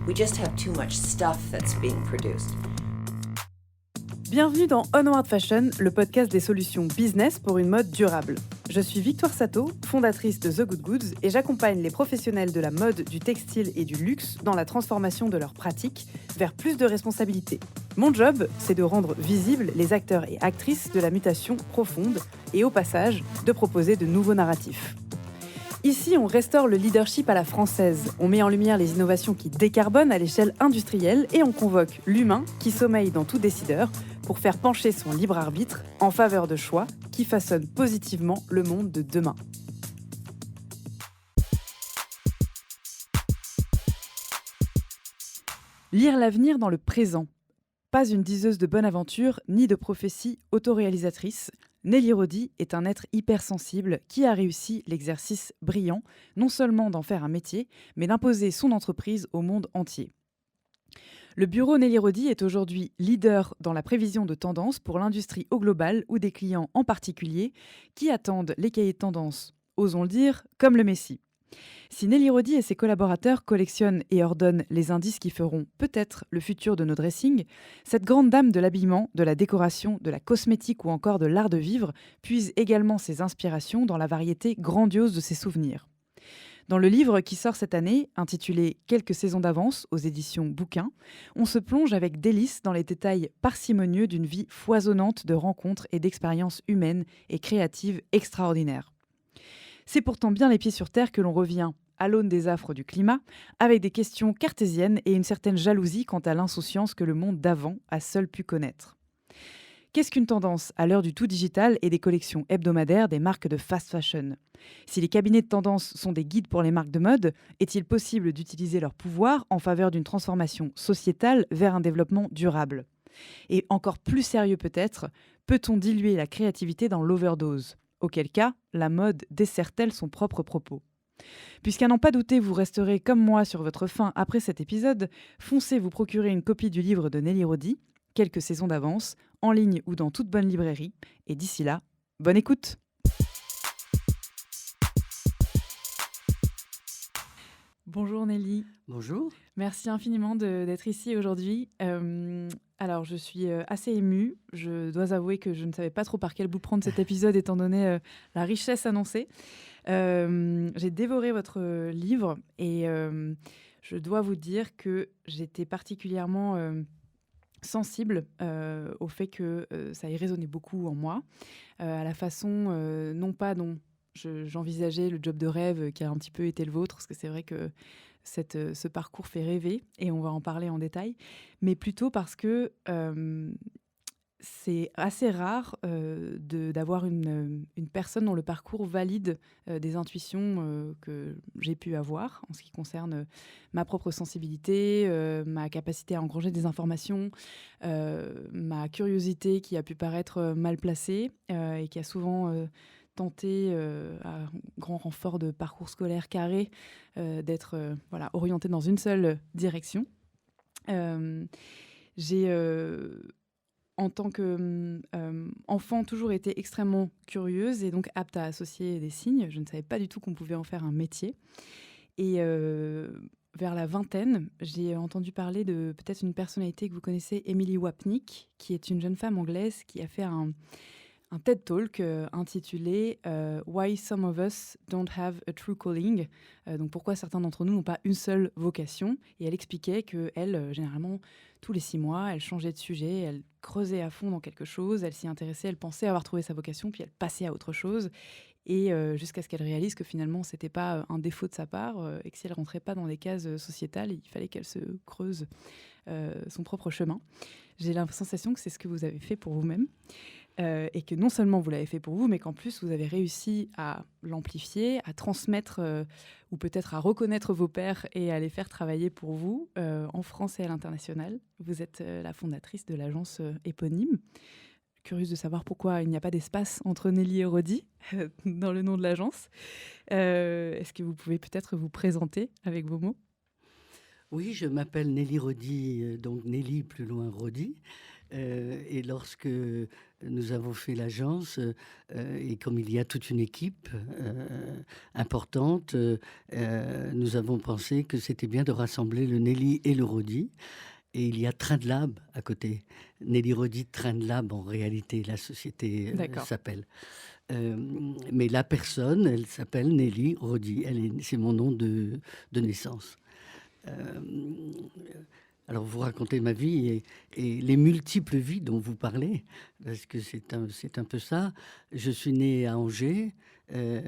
We just have too much stuff that's being produced. Bienvenue dans Onward Fashion, le podcast des solutions business pour une mode durable. Je suis Victoire Sato, fondatrice de The Good Goods, et j'accompagne les professionnels de la mode, du textile et du luxe dans la transformation de leurs pratiques vers plus de responsabilité. Mon job, c'est de rendre visibles les acteurs et actrices de la mutation profonde et au passage, de proposer de nouveaux narratifs. Ici, on restaure le leadership à la française, on met en lumière les innovations qui décarbonent à l'échelle industrielle et on convoque l'humain qui sommeille dans tout décideur pour faire pencher son libre arbitre en faveur de choix qui façonnent positivement le monde de demain. Lire l'avenir dans le présent. Pas une diseuse de bonne aventure ni de prophétie autoréalisatrice. Nelly Rodi est un être hypersensible qui a réussi l'exercice brillant, non seulement d'en faire un métier, mais d'imposer son entreprise au monde entier. Le bureau Nelly Rodi est aujourd'hui leader dans la prévision de tendance pour l'industrie au global ou des clients en particulier qui attendent les cahiers de tendance, osons le dire, comme le Messie. Si Nelly Rodi et ses collaborateurs collectionnent et ordonnent les indices qui feront peut-être le futur de nos dressings, cette grande dame de l'habillement, de la décoration, de la cosmétique ou encore de l'art de vivre puise également ses inspirations dans la variété grandiose de ses souvenirs. Dans le livre qui sort cette année, intitulé « Quelques saisons d'avance » aux éditions Bouquin, on se plonge avec délice dans les détails parcimonieux d'une vie foisonnante de rencontres et d'expériences humaines et créatives extraordinaires. C'est pourtant bien les pieds sur terre que l'on revient, à l'aune des affres du climat, avec des questions cartésiennes et une certaine jalousie quant à l'insouciance que le monde d'avant a seul pu connaître. Qu'est-ce qu'une tendance à l'heure du tout digital et des collections hebdomadaires des marques de fast fashion ? Si les cabinets de tendance sont des guides pour les marques de mode, est-il possible d'utiliser leur pouvoir en faveur d'une transformation sociétale vers un développement durable ? Et encore plus sérieux peut-être, peut-on diluer la créativité dans l'overdose ? Auquel cas, la mode dessert-elle son propre propos ? Puisqu'à n'en pas douter, vous resterez comme moi sur votre faim après cet épisode, foncez vous procurer une copie du livre de Nelly Rodi, Quelques saisons d'avance, en ligne ou dans toute bonne librairie. Et d'ici là, bonne écoute ! Bonjour Nelly. Bonjour. Merci infiniment d'être ici aujourd'hui. Alors, je suis assez émue. Je dois avouer que je ne savais pas trop par quel bout prendre cet épisode, étant donné la richesse annoncée. J'ai dévoré votre livre et je dois vous dire que j'étais particulièrement sensible au fait que ça ait résonné beaucoup en moi, à la façon, non pas dont j'envisageais le job de rêve qui a un petit peu été le vôtre, parce que c'est vrai que ce parcours fait rêver, et on va en parler en détail, mais plutôt parce que c'est assez rare d'avoir une personne dont le parcours valide des intuitions que j'ai pu avoir en ce qui concerne ma propre sensibilité, ma capacité à engranger des informations, ma curiosité qui a pu paraître mal placée et qui a souvent tenté, à grand renfort de parcours scolaire carré, d'être orientée dans une seule direction. J'ai en tant qu'enfant, toujours été extrêmement curieuse et donc apte à associer des signes. Je ne savais pas du tout qu'on pouvait en faire un métier. Et vers la vingtaine, j'ai entendu parler de peut-être une personnalité que vous connaissez, Emily Wapnick, qui est une jeune femme anglaise qui a fait un TED Talk intitulé Why Some of Us Don't Have a True Calling. Donc pourquoi certains d'entre nous n'ont pas une seule vocation. Et elle expliquait qu'elle, généralement, tous les 6 mois, elle changeait de sujet, elle creusait à fond dans quelque chose, elle s'y intéressait, elle pensait avoir trouvé sa vocation, puis elle passait à autre chose. Et jusqu'à ce qu'elle réalise que finalement, ce n'était pas un défaut de sa part et que si elle ne rentrait pas dans les cases sociétales, il fallait qu'elle se creuse son propre chemin. J'ai la sensation que c'est ce que vous avez fait pour vous-même. Et que non seulement vous l'avez fait pour vous, mais qu'en plus vous avez réussi à l'amplifier, à transmettre ou peut-être à reconnaître vos pairs et à les faire travailler pour vous en France et à l'international. Vous êtes la fondatrice de l'agence éponyme. Curieuse de savoir pourquoi il n'y a pas d'espace entre Nelly et Rodi dans le nom de l'agence. Est-ce que vous pouvez peut-être vous présenter avec vos mots ? Oui, je m'appelle Nelly Rodi, donc Nelly plus loin Rodi. Et lorsque nous avons fait l'agence et comme il y a toute une équipe importante, nous avons pensé que c'était bien de rassembler le Nelly et le Rodi. Et il y a Train de Lab à côté. Nelly Rodi Train de Lab, en réalité, la société D'accord. s'appelle. Euh, mais la personne, elle s'appelle Nelly Rodi. C'est mon nom de naissance. Euh, alors, vous racontez ma vie et les multiples vies dont vous parlez, parce que c'est un peu ça. Je suis né à Angers, euh,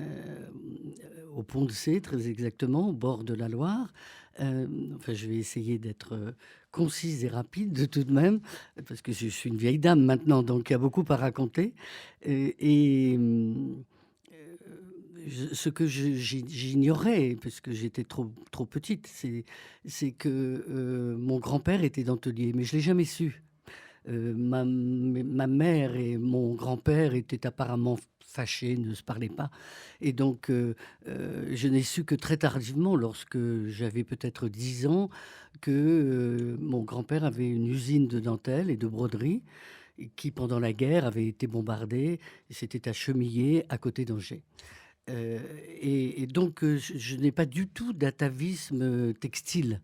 au Pont de C, très exactement, au bord de la Loire. Enfin, je vais essayer d'être concise et rapide tout de même, parce que je suis une vieille dame maintenant, donc il y a beaucoup à raconter. Ce que j'ignorais, parce que j'étais trop petite, c'est que mon grand-père était dentelier, mais je ne l'ai jamais su. Ma mère et mon grand-père étaient apparemment fâchés, ne se parlaient pas. Et donc, je n'ai su que très tardivement, lorsque j'avais peut-être 10 ans, que mon grand-père avait une usine de dentelle et de broderie qui, pendant la guerre, avait été bombardée. Et c'était à Chemillé, à côté d'Angers. Et donc, je n'ai pas du tout d'atavisme textile.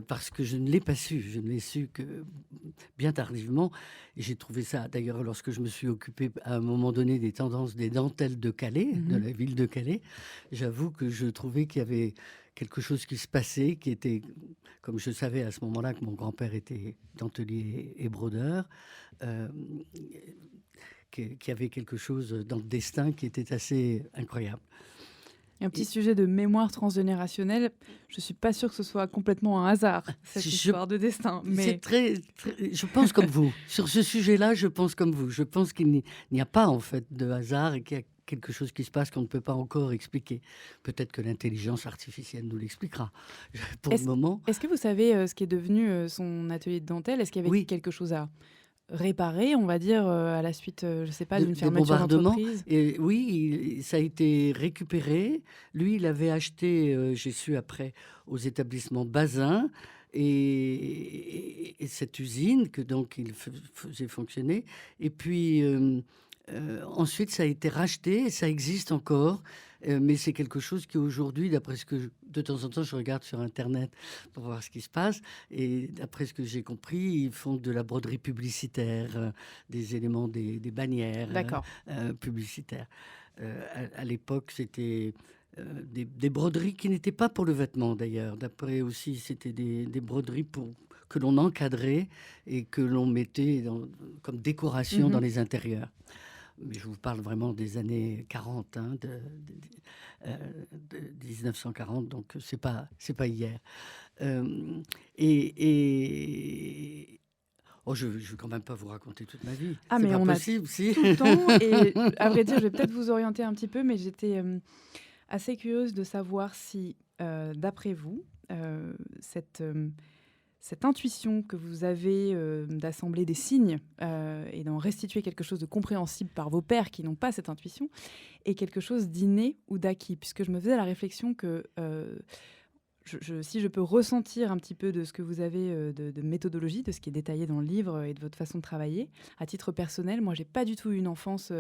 Parce que je ne l'ai pas su. Je ne l'ai su que bien tardivement. Et j'ai trouvé ça, d'ailleurs, lorsque je me suis occupé à un moment donné des tendances des dentelles de Calais, de la ville de Calais, j'avoue que je trouvais qu'il y avait quelque chose qui se passait, qui était, comme je savais à ce moment-là que mon grand-père était dentelier et brodeur, euh, qu'il y avait quelque chose dans le destin qui était assez incroyable. Un petit sujet de mémoire transgénérationnelle. Je suis pas sûre que ce soit complètement un hasard, cette histoire de destin. Mais Je pense comme vous. Sur ce sujet-là, je pense comme vous. Je pense qu'il n'y a pas en fait de hasard et qu'il y a quelque chose qui se passe qu'on ne peut pas encore expliquer. Peut-être que l'intelligence artificielle nous l'expliquera. Pour le moment. Est-ce que vous savez ce qui est devenu son atelier de dentelle? Est-ce qu'il y avait quelque chose à réparer, on va dire, à la suite, je ne sais pas, d'une fermeture d'entreprise? Et oui, ça a été récupéré. Lui, il avait acheté, j'ai su après, aux établissements Bazin, et cette usine que donc il faisait fonctionner. Et puis ensuite, ça a été racheté et ça existe encore. Mais c'est quelque chose qui aujourd'hui, d'après ce que de temps en temps je regarde sur Internet pour voir ce qui se passe, et d'après ce que j'ai compris, ils font de la broderie publicitaire, des éléments, des bannières publicitaires. À l'époque, c'était des broderies qui n'étaient pas pour le vêtement d'ailleurs. D'après aussi, c'était des broderies que l'on encadrait et que l'on mettait comme décoration dans les intérieurs. Mais je vous parle vraiment des années 40, de 1940, donc c'est pas hier. Je vais quand même pas vous raconter toute ma vie. Ah, mais on possible, si. Tout le temps. Et à vrai dire, je vais peut-être vous orienter un petit peu, mais j'étais assez curieuse de savoir si, d'après vous, cette intuition que vous avez d'assembler des signes et d'en restituer quelque chose de compréhensible par vos pairs qui n'ont pas cette intuition est quelque chose d'inné ou d'acquis, puisque je me faisais la réflexion que si je peux ressentir un petit peu de ce que vous avez de méthodologie, de ce qui est détaillé dans le livre et de votre façon de travailler, à titre personnel, moi, j'ai pas du tout eu une enfance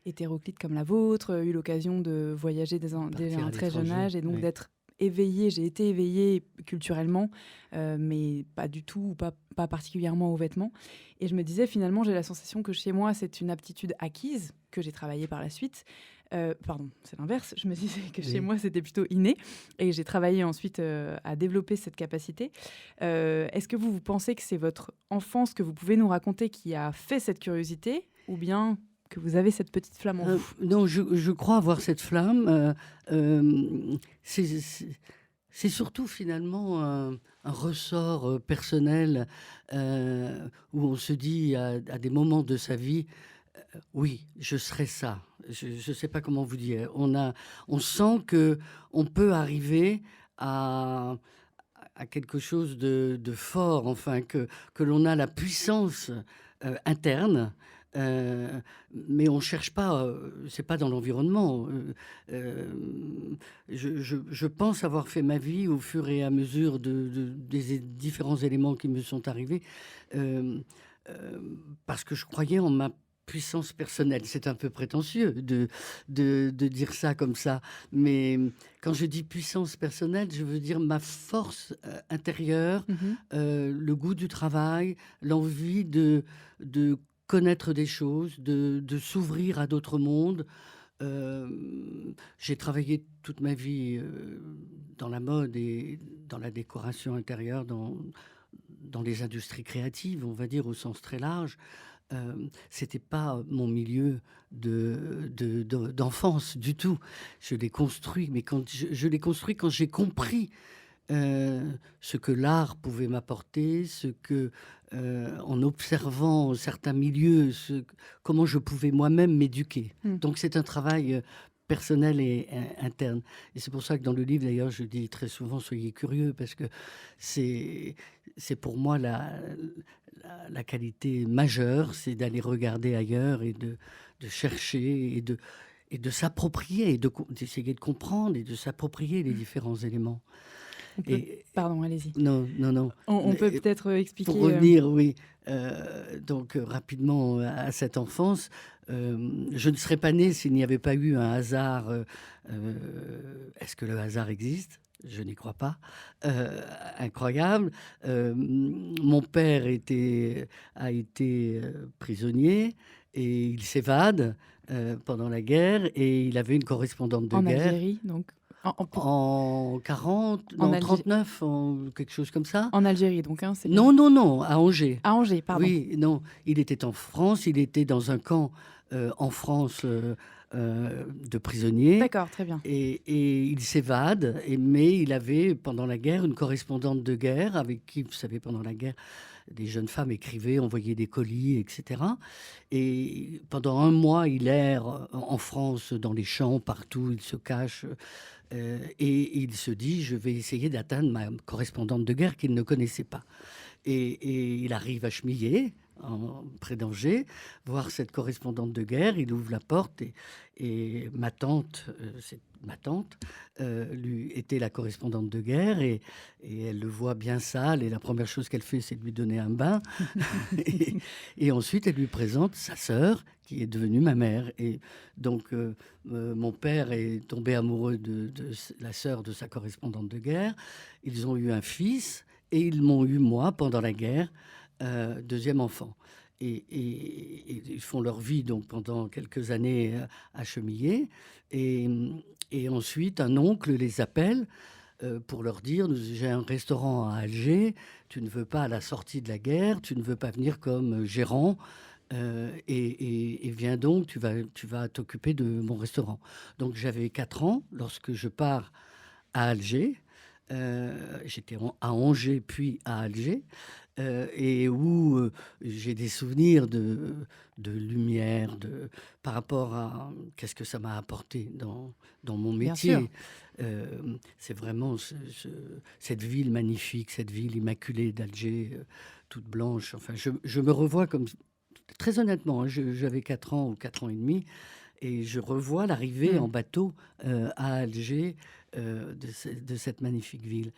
hétéroclite comme la vôtre, eu l'occasion de voyager dès un très jeune âge et donc d'être éveillée. J'ai été éveillée culturellement, mais pas du tout, pas particulièrement aux vêtements. Et je me disais, finalement, j'ai la sensation que chez moi, c'est une aptitude acquise que j'ai travaillée par la suite. Pardon, c'est l'inverse. Je me disais que chez moi, c'était plutôt inné. Et j'ai travaillé ensuite à développer cette capacité. Est-ce que vous pensez que c'est votre enfance que vous pouvez nous raconter qui a fait cette curiosité, ou bien que vous avez cette petite flamme en vous? Non, je crois avoir cette flamme. C'est surtout finalement un ressort personnel où on se dit à des moments de sa vie, oui, je serai ça. Je ne sais pas comment vous dire. On sent qu'on peut arriver à quelque chose de fort, enfin, que l'on a la puissance interne. Mais on ne cherche pas, c'est pas dans l'environnement. Je pense avoir fait ma vie au fur et à mesure des différents éléments qui me sont arrivés, parce que je croyais en ma puissance personnelle. C'est un peu prétentieux de dire ça comme ça. Mais quand je dis puissance personnelle, je veux dire ma force intérieure, Mmh. le goût du travail, l'envie de connaître des choses, de s'ouvrir à d'autres mondes. J'ai travaillé toute ma vie dans la mode et dans la décoration intérieure, dans les industries créatives, on va dire au sens très large. C'était pas mon milieu d'enfance du tout. Je l'ai construit, mais quand je l'ai construit quand j'ai compris ce que l'art pouvait m'apporter, en observant certains milieux, comment je pouvais moi-même m'éduquer. Mmh. Donc c'est un travail personnel et interne. Et c'est pour ça que dans le livre, d'ailleurs, je dis très souvent, soyez curieux, parce que c'est, c'est pour moi la qualité majeure, c'est d'aller regarder ailleurs et de chercher et de s'approprier, d'essayer de comprendre et de s'approprier les différents éléments. On peut Et Pardon, allez-y. non, non, non. On peut Mais peut-être, pour expliquer, revenir, oui, donc rapidement à cette enfance, je ne serais pas née s'il n'y avait pas eu un hasard. Est-ce que le hasard existe? Je n'y crois pas. Incroyable. Mon père a été prisonnier et il s'évade pendant la guerre et il avait une correspondante de en guerre Algérie donc en 40, en non, Algé 39, quelque chose comme ça. en Algérie donc, hein, c'est bien? Non, non, non, à Angers. À Angers, pardon. Oui, non, il était en France, il était dans un camp en France de prisonniers D'accord, très bien. et il s'évade, mais il avait pendant la guerre une correspondante de guerre avec qui, vous savez, pendant la guerre, des jeunes femmes écrivaient, envoyaient des colis, etc. Et pendant un mois, il erre en France, dans les champs, partout, il se cache. Et il se dit, je vais essayer d'atteindre ma correspondante de guerre qu'il ne connaissait pas. Et il arrive à Chemillé, près d'Angers, voir cette correspondante de guerre. Il ouvre la porte et ma tante, lui était la correspondante de guerre et elle le voit bien sale. Et la première chose qu'elle fait, c'est de lui donner un bain. et, et ensuite, elle lui présente sa sœur, qui est devenue ma mère. Et donc, mon père est tombé amoureux de la sœur de sa correspondante de guerre. Ils ont eu un fils. Et ils m'ont eu, moi, pendant la guerre, deuxième enfant. Et ils font leur vie donc pendant quelques années à Chemillé. Et, et ensuite, un oncle les appelle pour leur dire, j'ai un restaurant à Alger, tu ne veux pas à la sortie de la guerre, tu ne veux pas venir comme gérant. Et viens donc, tu vas t'occuper de mon restaurant. Donc j'avais 4 ans lorsque je pars à Alger. J'étais à Angers, puis à Alger, et où j'ai des souvenirs de lumière, par rapport à qu'est-ce que ça m'a apporté dans mon Bien sûr. métier. C'est vraiment cette ville magnifique, cette ville immaculée d'Alger, toute blanche. Enfin, je me revois comme, très honnêtement, hein, j'avais 4 ans ou 4 ans et demi, et je revois l'arrivée en Mmh. bateau à Alger de cette magnifique ville.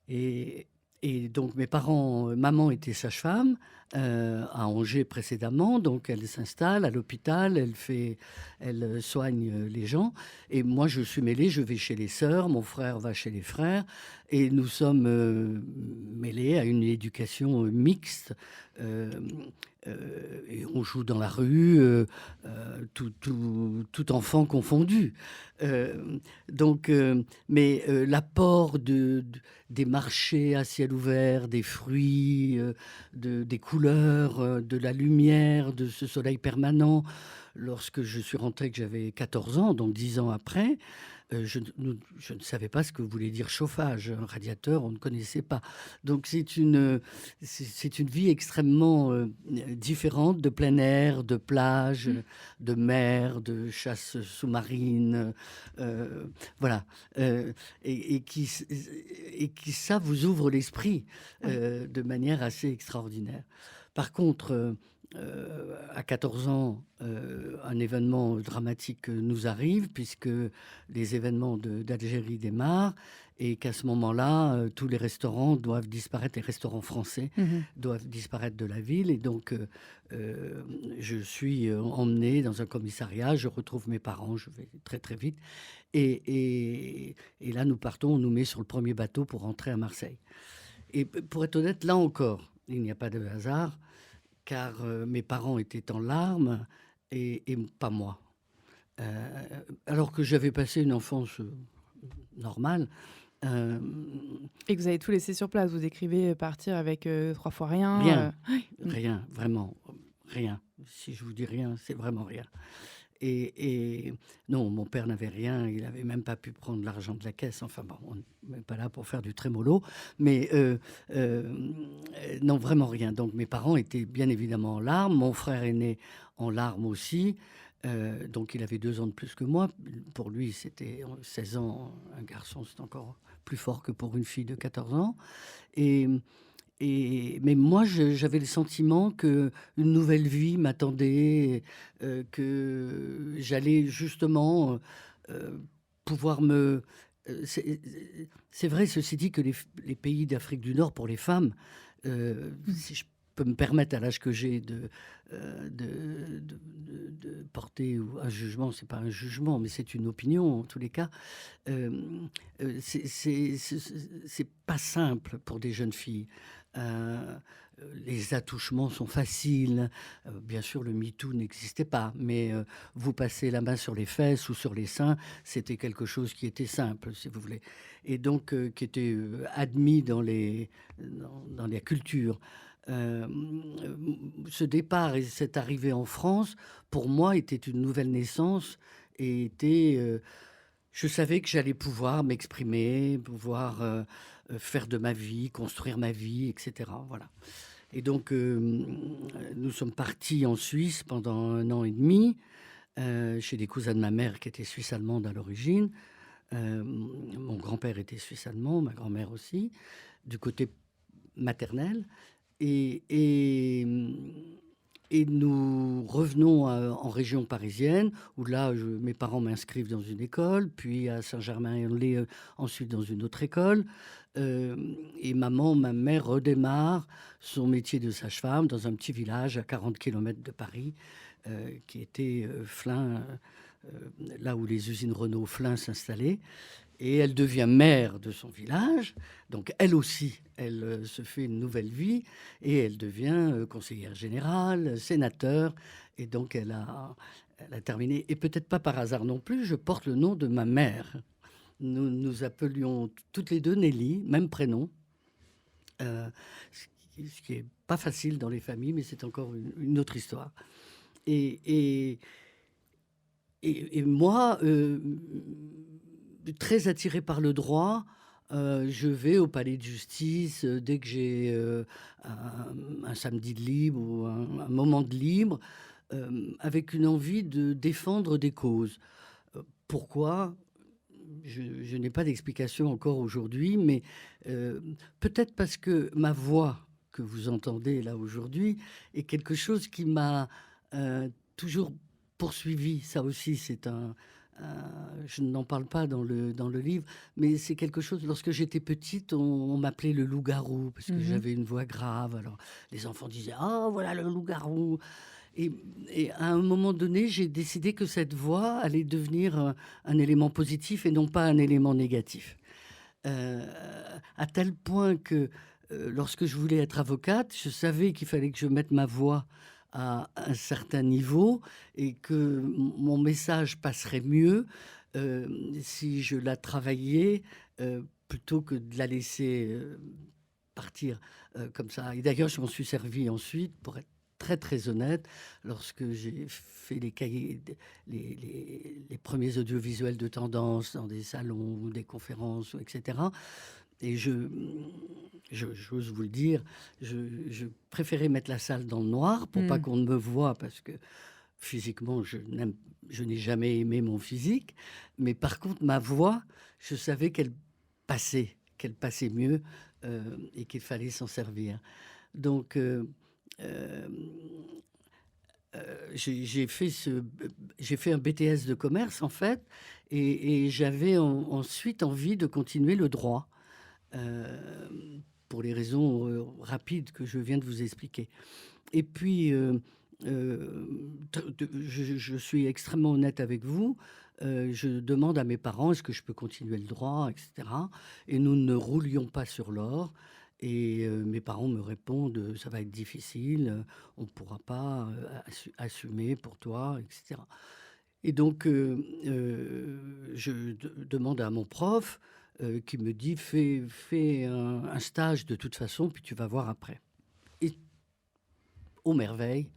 Et, et donc mes parents, maman était sage-femme à Angers précédemment, donc elle s'installe à l'hôpital, elle soigne les gens. Et moi je suis mêlé, je vais chez les sœurs, mon frère va chez les frères, et nous sommes mêlés à une éducation mixte. euh, et on joue dans la rue, tout enfant confondu. Mais l'apport des marchés à ciel ouvert, des fruits, des couleurs, de la lumière, de ce soleil permanent. Lorsque je suis rentré, que j'avais 14 ans, donc 10 ans après, je ne savais pas ce que voulait dire chauffage. Un radiateur, on ne connaissait pas. Donc c'est une vie extrêmement différente, de plein air, de plage, de mer, de chasse sous-marine. Voilà. Et qui, ça, vous ouvre l'esprit Oui. de manière assez extraordinaire. Par contre, à 14 ans, un événement dramatique nous arrive, puisque les événements d'Algérie démarrent, et qu'à ce moment-là, tous les restaurants doivent disparaître, les restaurants français Mhm. doivent disparaître de la ville. Et donc, je suis emmené dans un commissariat, je retrouve mes parents, je vais très très vite. Et là, nous partons, on nous met sur le premier bateau pour rentrer à Marseille. Et pour être honnête, là encore, il n'y a pas de hasard, car mes parents étaient en larmes et pas moi. Alors que j'avais passé une enfance normale. euh, Et que vous avez tout laissé sur place. Vous décrivez partir avec 3 fois rien. Rien, Mm. rien, vraiment, rien. Si je vous dis rien, c'est vraiment rien. Et non, mon père n'avait rien, il n'avait même pas pu prendre l'argent de la caisse. Enfin bon, on n'est pas là pour faire du trémolo, mais non, vraiment rien. Donc mes parents étaient bien évidemment en larmes, mon frère aîné en larmes aussi. Donc il avait 2 ans de plus que moi. Pour lui, c'était 16 ans, un garçon, c'est encore plus fort que pour une fille de 14 ans. Et, mais moi, j'avais le sentiment que une nouvelle vie m'attendait, que j'allais justement pouvoir me... c'est vrai, ceci dit, que les pays d'Afrique du Nord, pour les femmes, si je peux me permettre à l'âge que j'ai de porter un jugement, c'est pas un jugement, mais c'est une opinion en tous les cas, c'est pas simple pour des jeunes filles. Euh, les attouchements sont faciles. Bien sûr, le MeToo n'existait pas, mais vous passez la main sur les fesses ou sur les seins, c'était quelque chose qui était simple, si vous voulez, et donc qui était admis dans les cultures. Euh, Ce départ et cette arrivée en France, pour moi, était une nouvelle naissance et je savais que j'allais pouvoir m'exprimer, pouvoir faire de ma vie, construire ma vie, etc. Voilà. Et donc, nous sommes partis en Suisse pendant 1 an et demi, chez des cousins de ma mère qui étaient suisse-allemandes à l'origine. Mon grand-père était suisse-allemand, ma grand-mère aussi, du côté maternel. Et, et, et nous revenons en région parisienne, où là, mes parents m'inscrivent dans une école, puis à Saint-Germain-en-Laye, ensuite dans une autre école. Euh, et ma mère redémarre son métier de sage-femme dans un petit village à 40 kilomètres de Paris, qui était Flins, là où les usines Renault Flins s'installaient. Et elle devient maire de son village. Donc elle aussi, elle se fait une nouvelle vie et elle devient conseillère générale, sénateur. Et donc elle a terminé. Et peut-être pas par hasard non plus, je porte le nom de ma mère. Nous nous appelions toutes les deux Nelly, même prénom. Euh, Ce qui est pas facile dans les familles, mais c'est encore une autre histoire. Et, et, et moi, très attiré par le droit, je vais au palais de justice dès que j'ai un samedi de libre ou un moment de libre, avec une envie de défendre des causes. Pourquoi? Je n'ai pas d'explication encore aujourd'hui, mais peut-être parce que ma voix que vous entendez là aujourd'hui est quelque chose qui m'a toujours poursuivi. Ça aussi, je n'en parle pas dans le livre, mais c'est quelque chose, lorsque j'étais petite, on m'appelait le loup-garou, parce que Mhm. j'avais une voix grave. Alors les enfants disaient: «Ah, voilà le loup-garou!» Et, et à un moment donné, j'ai décidé que cette voix allait devenir un élément positif et non pas un élément négatif. Euh, à tel point que lorsque je voulais être avocate, je savais qu'il fallait que je mette ma voix à un certain niveau et que mon message passerait mieux si je la travaillais plutôt que de la laisser partir comme ça. Et d'ailleurs, je m'en suis servi ensuite pour être très très honnête, lorsque j'ai fait les cahiers, les premiers audiovisuels de tendance dans des salons, des conférences, etc. Et j'ose vous le dire, je préférais mettre la salle dans le noir pour pas Mm. qu'on ne me voie, parce que physiquement, je n'ai jamais aimé mon physique. Mais par contre, ma voix, je savais qu'elle passait mieux et qu'il fallait s'en servir. Donc, euh, j'ai fait un BTS de commerce, en fait, et j'avais ensuite envie de continuer le droit, pour les raisons rapides que je viens de vous expliquer. Et puis, je suis extrêmement honnête avec vous. Je demande à mes parents, est-ce que je peux continuer le droit, etc. Et nous ne roulions pas sur l'or. Et mes parents me répondent, ça va être difficile, on ne pourra pas assumer pour toi, etc. Et donc, demande à mon prof qui me dit, fais un stage de toute façon, puis tu vas voir après. Et aux merveilles,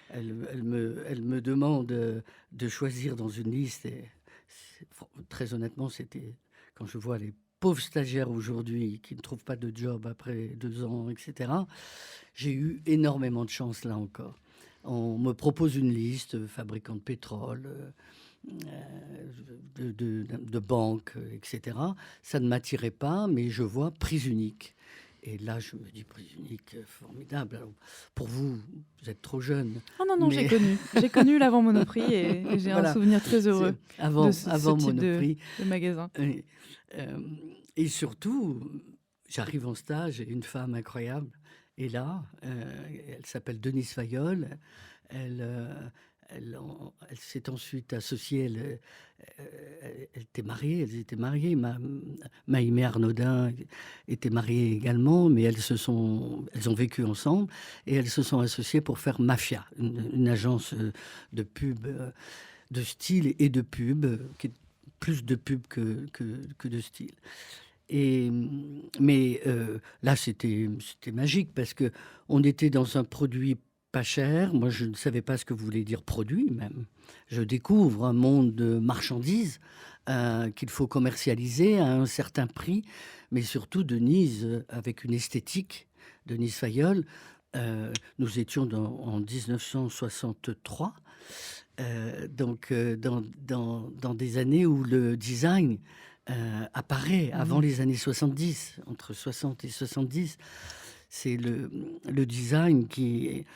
elle me demande de choisir dans une liste. Et très honnêtement, c'était quand je vois les pauvres stagiaires aujourd'hui qui ne trouvent pas de job après 2 ans, etc. J'ai eu énormément de chance là encore. On me propose une liste, fabricants de pétrole, de banques, etc. Ça ne m'attirait pas, mais je vois prise unique. Et là, je me dis, prise unique, formidable. Alors, pour vous, vous êtes trop jeune. Oh non, non, Mais j'ai connu l'avant Monoprix et j'ai un voilà, souvenir très heureux c'est avant, de ce avant type Monoprix. de magasin. Et, et surtout, j'arrive en stage et une femme incroyable est là. Elle s'appelle Denise Fayol. Elle s'est ensuite associée. Elle était mariée. Elles étaient mariées. Maïmé Arnaudin était mariée également, mais elles ont vécu ensemble et elles se sont associées pour faire Mafia, une agence de pub, de style et de pub, qui est plus de pub que de style. Mais là, c'était magique parce que on était dans un produit pas cher. Moi, je ne savais pas ce que voulait dire produit, même. Je découvre un monde de marchandises qu'il faut commercialiser à un certain prix, mais surtout Denise, avec une esthétique, Denise Fayol. Nous étions en 1963, donc dans des années où le design apparaît avant les années 70, entre 60 et 70. C'est le design qui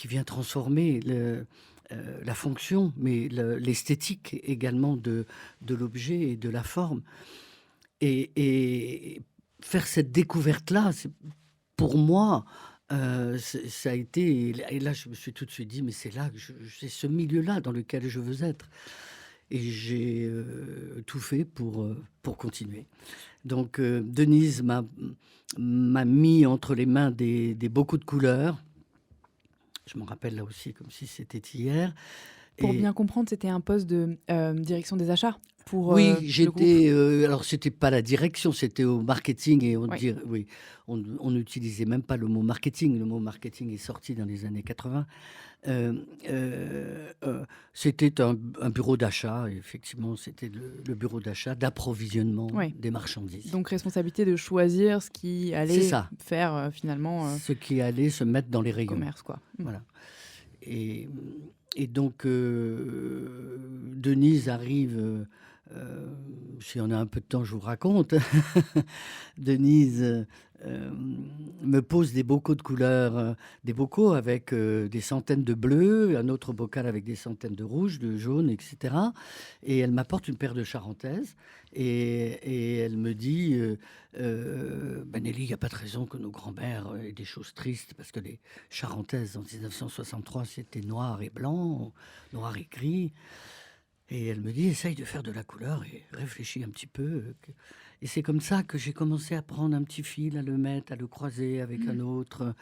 vient transformer la fonction, mais l'esthétique également de l'objet et de la forme. Et faire cette découverte-là, pour moi, ça a été... Et là, je me suis tout de suite dit, mais c'est là, c'est ce milieu-là dans lequel je veux être. Et j'ai tout fait pour continuer. Donc, Denise m'a mis entre les mains beaucoup de couleurs. Je m'en rappelle là aussi comme si c'était hier. Pour bien comprendre, c'était un poste de direction des achats pour oui, le j'étais. Alors, c'était pas la direction, c'était au marketing et Oui. on n'utilisait même pas le mot marketing. Le mot marketing est sorti dans les années 80. C'était un bureau d'achat, effectivement, c'était le bureau d'achat d'approvisionnement Oui. des marchandises. Donc, responsabilité de choisir ce qui allait faire finalement ce qui allait se mettre dans les rayons. Commerce, quoi. Voilà. Et donc, Denise arrive, si on a un peu de temps, je vous raconte. Denise me pose des bocaux de couleurs, des bocaux avec des centaines de bleus, un autre bocal avec des centaines de rouges, de jaunes, etc. Et elle m'apporte une paire de charentaises et elle me dit Nelly, il n'y a pas de raison que nos grands-mères aient des choses tristes, parce que les charentaises en 1963, c'était noir et blanc, noir et gris. Et elle me dit, essaye de faire de la couleur et réfléchis un petit peu. Et c'est comme ça que j'ai commencé à prendre un petit fil, à le mettre, à le croiser avec un autre.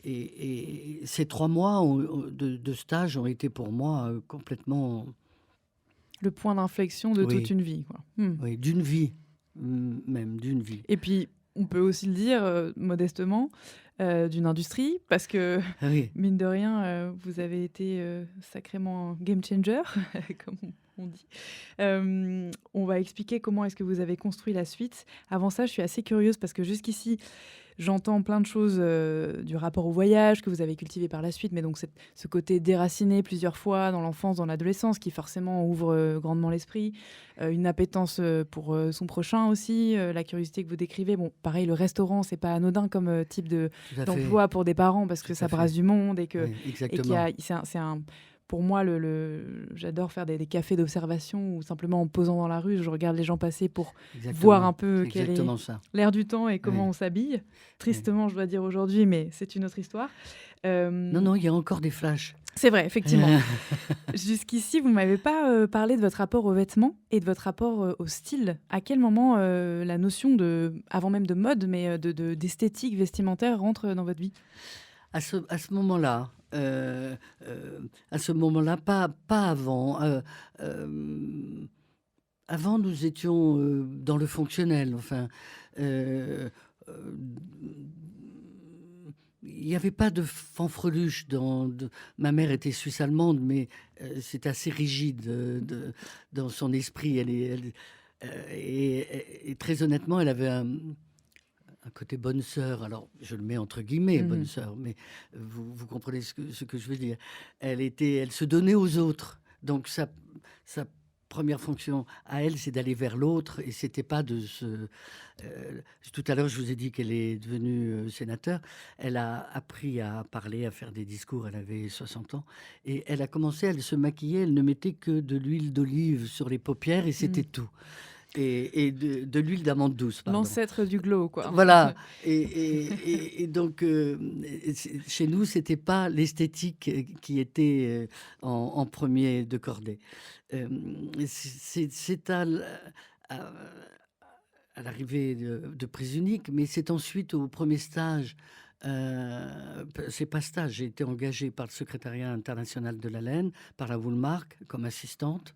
Et ces 3 mois de stage ont été pour moi complètement... Le point d'inflexion de toute une vie, quoi. Oui, d'une vie, même d'une vie. Et puis, on peut aussi le dire modestement, d'une industrie, parce que, mine de rien, vous avez été sacrément game changer, comme on dit. On va expliquer comment est-ce que vous avez construit la suite. Avant ça, je suis assez curieuse parce que jusqu'ici, j'entends plein de choses du rapport au voyage que vous avez cultivé par la suite, mais donc ce côté déraciné plusieurs fois dans l'enfance, dans l'adolescence, qui forcément ouvre grandement l'esprit, une appétence pour son prochain aussi, la curiosité que vous décrivez. Bon, pareil, le restaurant, c'est pas anodin comme type Tout à fait. d'emploi pour des parents parce Tout que ça à fait. brasse du monde et que Oui, et exactement. c'est un pour moi, j'adore faire des cafés d'observation ou simplement en posant dans la rue, je regarde les gens passer pour voir Exactement. un peu C'est quel est exactement ça. l'air du temps et comment Oui, on s'habille. oui. Tristement, je dois dire aujourd'hui, mais c'est une autre histoire. Non, Euh, non, il y a encore des flashs. c'est vrai, effectivement. Jusqu'ici, vous ne m'avez pas parlé de votre rapport aux vêtements et de votre rapport au style. À quel moment la notion avant même de mode, mais d'esthétique vestimentaire rentre dans votre vie? À ce moment-là, à ce moment-là, pas avant. Avant, nous étions dans le fonctionnel. Enfin, euh, euh, il n'y avait pas de fanfreluche ma mère était suisse-allemande, mais c'est assez rigide dans son esprit. Et très honnêtement, elle avait un côté bonne sœur. Alors, je le mets entre guillemets, bonne Mhm. sœur, mais vous comprenez ce que je veux dire. Elle se donnait aux autres. Donc, sa première fonction à elle, c'est d'aller vers l'autre, et c'était pas de se. Tout à l'heure, je vous ai dit qu'elle est devenue sénateur. Elle a appris à parler, à faire des discours. Elle avait 60 ans, et elle a commencé. Elle se maquillait. Elle ne mettait que de l'huile d'olive sur les paupières, et c'était Mhm. tout. Et de l'huile d'amande douce, pardon. L'ancêtre du glow, quoi. Voilà. Et donc, chez nous, c'était pas l'esthétique qui était en premier de cordée. Euh, c'est à- à l'arrivée de Prise Unique, mais c'est ensuite au premier stage. C'est pas stage, j'ai été engagée par le secrétariat international de la laine, par la Woolmark, comme assistante.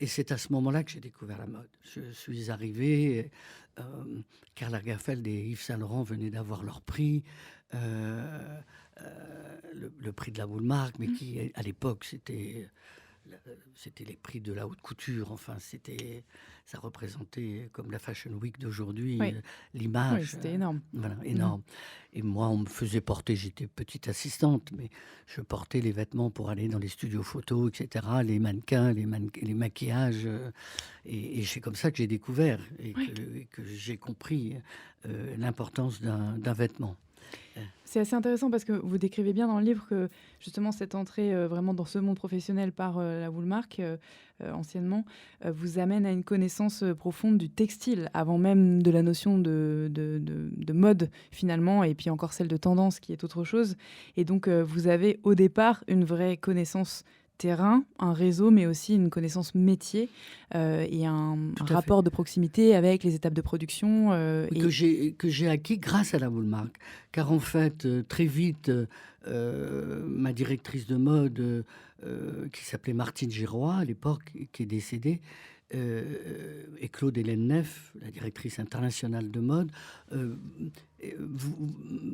Et c'est à ce moment-là que j'ai découvert la mode. Je suis arrivé, euh, Karl Lagerfeld et Yves Saint Laurent venaient d'avoir leur prix, euh, le prix de la Woolmark, mais qui, à l'époque, c'était les prix de la haute couture. Enfin, ça représentait, comme la Fashion Week d'aujourd'hui, Oui, oui, l'image, c'était énorme. voilà, Mhm. énorme. Et moi, on me faisait porter, j'étais petite assistante, mais je portais les vêtements pour aller dans les studios photos, etc., les mannequins, les maquillages. Et c'est comme ça que j'ai découvert Oui. et que j'ai compris l'importance d'un vêtement. Euh, C'est assez intéressant parce que vous décrivez bien dans le livre que justement cette entrée vraiment dans ce monde professionnel par la Woolmark, anciennement, vous amène à une connaissance profonde du textile, avant même de la notion de mode finalement, et puis encore celle de tendance qui est autre chose. Et donc vous avez au départ une vraie connaissance terrain, un réseau, mais aussi une connaissance métier et un Tout à fait. rapport de proximité avec les étapes de production. Oui, que j'ai acquis grâce à la Woolmark. Car en fait, très vite, ma directrice de mode, qui s'appelait Martine Giroir à l'époque, qui est décédée, et Claude Hélène Neff, la directrice internationale de mode, euh,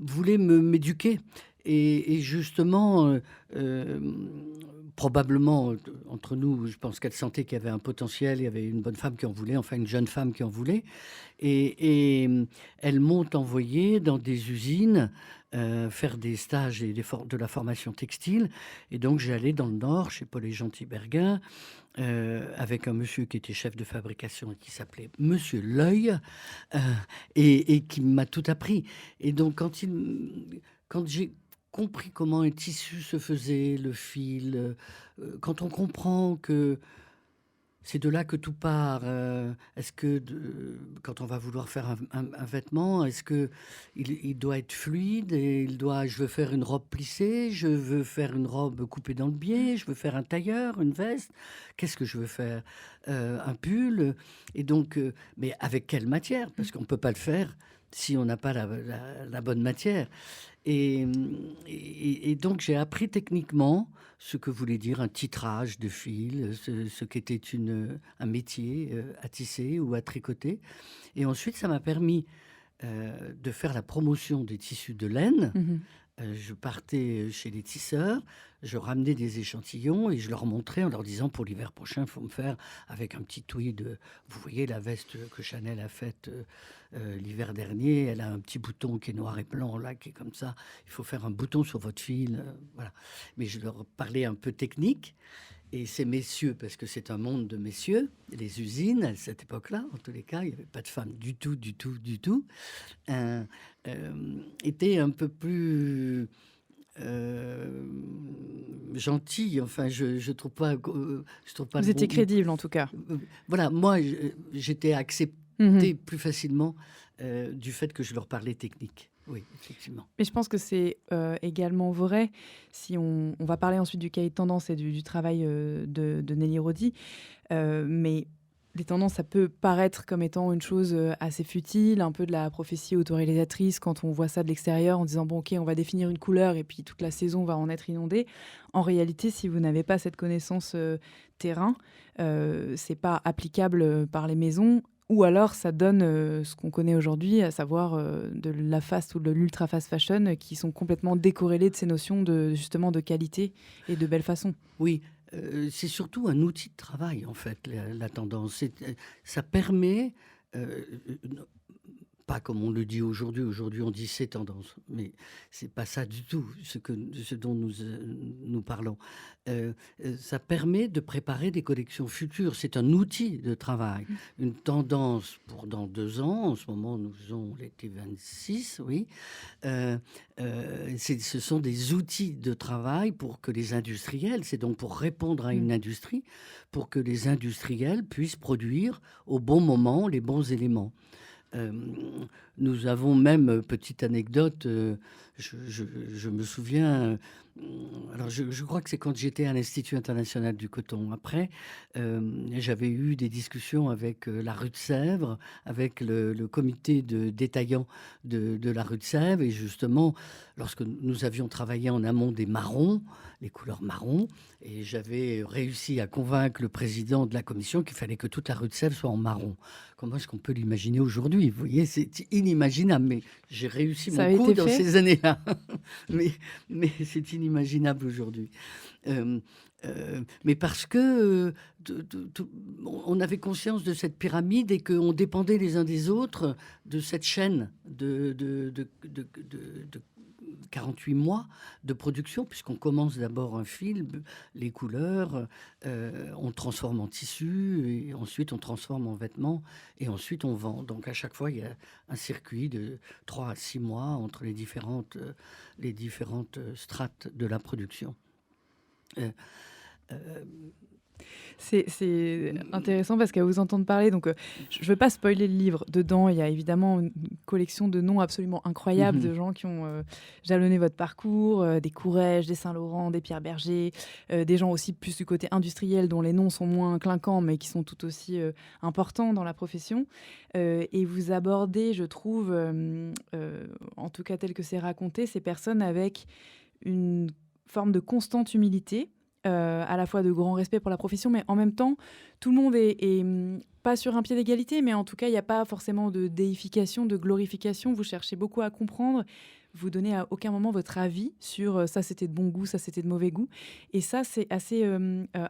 voulaient m'éduquer. Et justement, probablement, entre nous, je pense qu'elle sentait qu'il y avait un potentiel, il y avait une bonne femme qui en voulait, enfin une jeune femme qui en voulait. Et elles m'ont envoyé dans des usines faire des stages et de la formation textile. Et donc, j'allais dans le Nord, chez Paul et Gentil Berguin, avec un monsieur qui était chef de fabrication et qui s'appelait Monsieur L'Œil, euh, et qui m'a tout appris. Et donc, quand j'ai compris comment un tissu se faisait, le fil, quand on comprend que c'est de là que tout part. Est-ce que quand on va vouloir faire un vêtement, est-ce que il doit être fluide et je veux faire une robe plissée, je veux faire une robe coupée dans le biais, je veux faire un tailleur, une veste. Qu'est-ce que je veux faire? Un pull. Et donc, mais avec quelle matière? Parce qu'on ne peut pas le faire si on n'a pas la bonne matière. Et, et donc, j'ai appris techniquement ce que voulait dire un titrage de fil, ce qu'était un métier à tisser ou à tricoter. Et ensuite, ça m'a permis de faire la promotion des tissus de laine Mhm. Je partais chez les tisseurs, je ramenais des échantillons et je leur montrais en leur disant: «Pour l'hiver prochain, il faut me faire avec un petit tweed, vous voyez la veste que Chanel a faite, l'hiver dernier, elle a un petit bouton qui est noir et blanc là, qui est comme ça. Il faut faire un bouton sur votre fil», voilà. Mais je leur parlais un peu technique et ces messieurs, parce que c'est un monde de messieurs, les usines à cette époque-là, en tous les cas, il n'y avait pas de femmes du tout, du tout, du tout, heu, étaient un peu plus Heu, gentil, enfin je trouve pas je trouve pas Vous le étiez bon mot. crédible en tout cas. Voilà, moi j'étais Mmh. accepté plus facilement, du fait que je leur parlais technique. Oui, effectivement. Mais je pense que c'est, également vrai si on va parler ensuite du cahier de tendance et du travail, de Nelly Rodi. Mais les tendances, ça peut paraître comme étant une chose, assez futile, un peu de la prophétie autoréalisatrice quand on voit ça de l'extérieur en disant: «Bon OK, on va définir une couleur et puis toute la saison va en être inondée». En réalité, si vous n'avez pas cette connaissance, terrain, c'est pas applicable, par les maisons ou alors ça donne, ce qu'on connaît aujourd'hui, à savoir, de la fast ou de l'ultra fast fashion, qui sont complètement décorrélées de ces notions de justement de qualité et de belle façon. Oui, c'est surtout un outil de travail en fait la tendance. Ça permet, n pas comme on le dit aujourd'hui. Aujourd'hui, on dit: «C'est tendance», mais c'est pas ça du tout ce dont nous parlons. Ça permet de préparer des collections futures. C'est un outil de travail. Une tendance pour dans 2 ans, en ce moment, nous faisons l'été 26, oui. Heu ce sont des outils de travail pour que les industriels, c'est donc pour répondre à Mmh. une industrie, pour que les industriels puissent produire au bon moment les bons éléments. Nous avons même, petite anecdote, je me souviens, alors je crois que c'est quand j'étais à l'Institut international du coton. Après, j'avais eu des discussions avec, la rue de Sèvres, avec le comité de détaillants de la rue de Sèvres et justement, lorsque nous avions travaillé en amont des marrons, les couleurs marron et j'avais réussi à convaincre le président de la commission qu'il fallait que toute la rue de Sèvres soit en marron. Comment est-ce qu'on peut l'imaginer aujourd'hui? Vous voyez, c'est inimaginable, mais j'ai réussi Ça mon a coup été dans fait? ces années-là. Mais c'est inimaginable aujourd'hui. Hem, mais parce que, on avait conscience de cette pyramide et qu'on dépendait les uns des autres de cette chaîne de 48 mois de production, puisqu'on commence d'abord un film, les couleurs, on transforme en tissu et ensuite on transforme en vêtements et ensuite on vend. Donc à chaque fois, il y a un circuit de 3 à 6 mois entre les différentes, strates de la production. Heu, hem, C'est mmh, intéressant parce qu'à vous entendre parler, donc je ne veux pas spoiler le livre. Dedans, il y a évidemment une collection de noms absolument incroyables mmh de gens qui ont jalonné votre parcours, des Courrèges, des Saint-Laurent, des Pierre Berger, des gens aussi plus du côté industriel dont les noms sont moins clinquants mais qui sont tout aussi importants dans la profession. Et vous abordez, je trouve, en tout cas tel que c'est raconté, ces personnes avec une forme de constante humilité, à la fois de grand respect pour la profession, mais en même temps, tout le monde est pas sur un pied d'égalité, mais en tout cas, il n'y a pas forcément de déification, de glorification. Vous cherchez beaucoup à comprendre. Vous donnez à aucun moment votre avis sur ça c'était de bon goût, ça c'était de mauvais goût. Et ça, c'est assez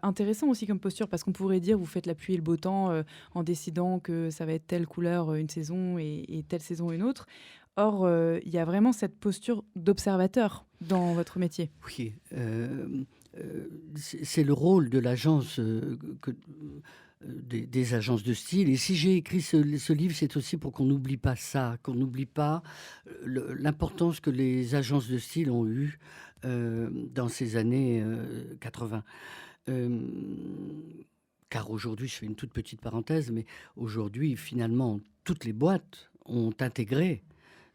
intéressant aussi comme posture, parce qu'on pourrait dire vous faites la pluie et le beau temps en décidant que ça va être telle couleur une saison et telle saison une autre. Or, il y a vraiment cette posture d'observateur dans votre métier. oui, c'est le rôle de l'agence, des agences de style et si j'ai écrit ce livre, c'est aussi pour qu'on n'oublie pas ça, qu'on n'oublie pas, l'importance que les agences de style ont eue, dans ces années, 80. Hem, car aujourd'hui, je fais une toute petite parenthèse, mais aujourd'hui, finalement, toutes les boîtes ont intégré,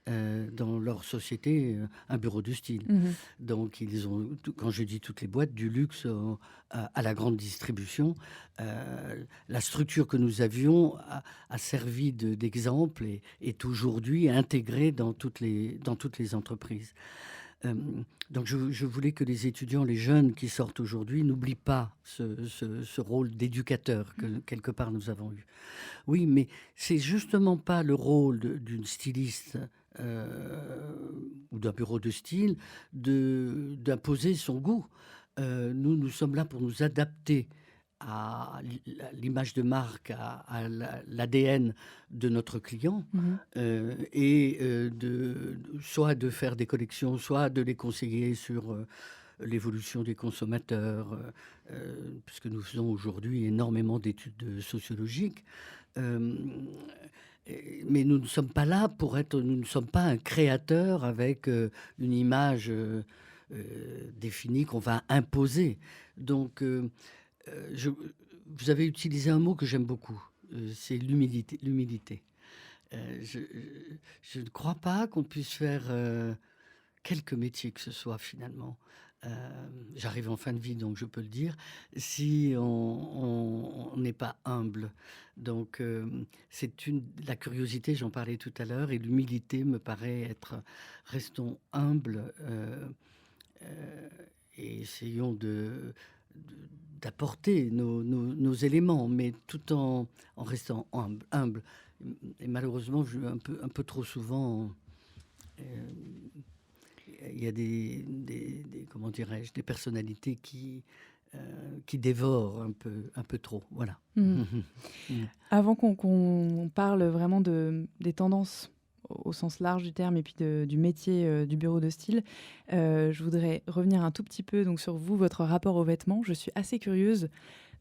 dans leur société, un bureau de style. Mmh. Donc ils ont tout quand je dis toutes les boîtes, du luxe au à la grande distribution, la structure que nous avions a servi d'exemple et est aujourd'hui intégrée dans toutes les entreprises. Donc je voulais que les étudiants, les jeunes qui sortent aujourd'hui n'oublient pas ce rôle d'éducateur que quelque part nous avons eu. Oui, mais c'est justement pas le rôle d'une styliste, heu, ou d'un bureau de style d'imposer son goût. Nous sommes là pour nous adapter à l'image de marque, à l'ADN de notre client, Mhm. soit de faire des collections, soit de les conseiller sur l'évolution des consommateurs, puisque nous faisons aujourd'hui énormément d'études sociologiques. Euh, mais nous ne sommes pas là nous ne sommes pas un créateur avec une image définie qu'on va imposer. Donc, je, vous avez utilisé un mot que j'aime beaucoup, c'est l'humilité. L'humilité. Je ne crois pas qu'on puisse faire quelque métier que ce soit finalement. J'arrive en fin de vie, donc je peux le dire, si on n'est pas humble. Donc, la curiosité, j'en parlais tout à l'heure, et l'humilité me paraît être, restons humbles euh, et essayons d'apporter nos éléments, mais tout en restant humble. Et malheureusement, un peu trop souvent, euh, il y a comment dirais-je, des personnalités qui dévorent un peu trop. Voilà. Mhm. Avant qu'on parle vraiment des tendances au sens large du terme et puis du métier du bureau de style, je voudrais revenir un tout petit peu donc, sur vous, votre rapport aux vêtements. Je suis assez curieuse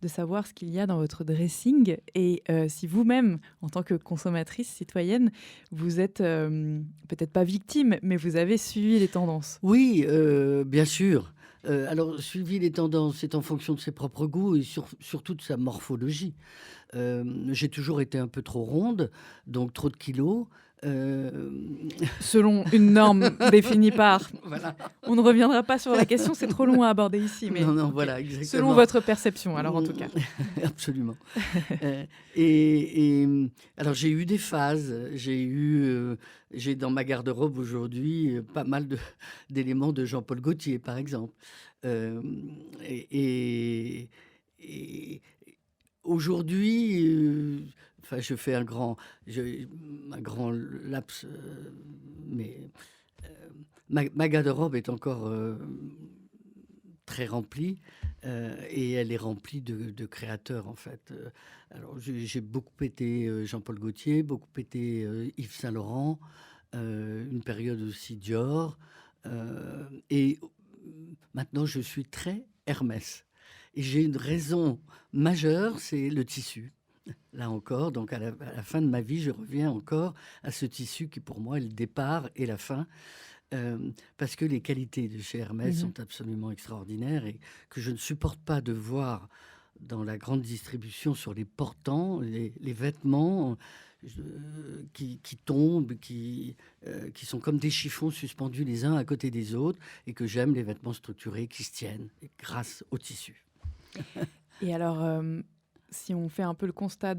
de savoir ce qu'il y a dans votre dressing et si vous-même, en tant que consommatrice citoyenne, vous êtes peut-être pas victime, mais vous avez suivi les tendances. Oui, bien sûr. Alors, suivi les tendances, c'est en fonction de ses propres goûts et surtout de sa morphologie. J'ai toujours été un peu trop ronde, donc trop de kilos. Euh, Selon une norme définie par... voilà. On ne reviendra pas sur la question, c'est trop long à aborder ici. Mais Non, ok. voilà, exactement. Selon votre perception, alors en tout cas. Absolument. Euh, alors, j'ai eu des phases. J'ai dans ma garde-robe aujourd'hui pas mal d'éléments de Jean-Paul Gaultier, par exemple. Euh, et, et- Aujourd'hui, enfin, je fais un grand laps, mais ma garde-robe est encore très remplie et elle est remplie de créateurs en fait. Alors j'ai beaucoup été Jean-Paul Gaultier, beaucoup été Yves Saint-Laurent, une période aussi Dior et maintenant je suis très Hermès. Et j'ai une raison majeure, c'est le tissu. Là encore, donc à la fin de ma vie, je reviens encore à ce tissu qui pour moi est le départ et la fin. Parce que les qualités de chez Hermès Mhm. sont absolument extraordinaires et que je ne supporte pas de voir dans la grande distribution sur les portants, les vêtements qui tombent, qui sont comme des chiffons suspendus les uns à côté des autres et que j'aime les vêtements structurés qui se tiennent grâce au tissu. Et alors, si on fait un peu le constat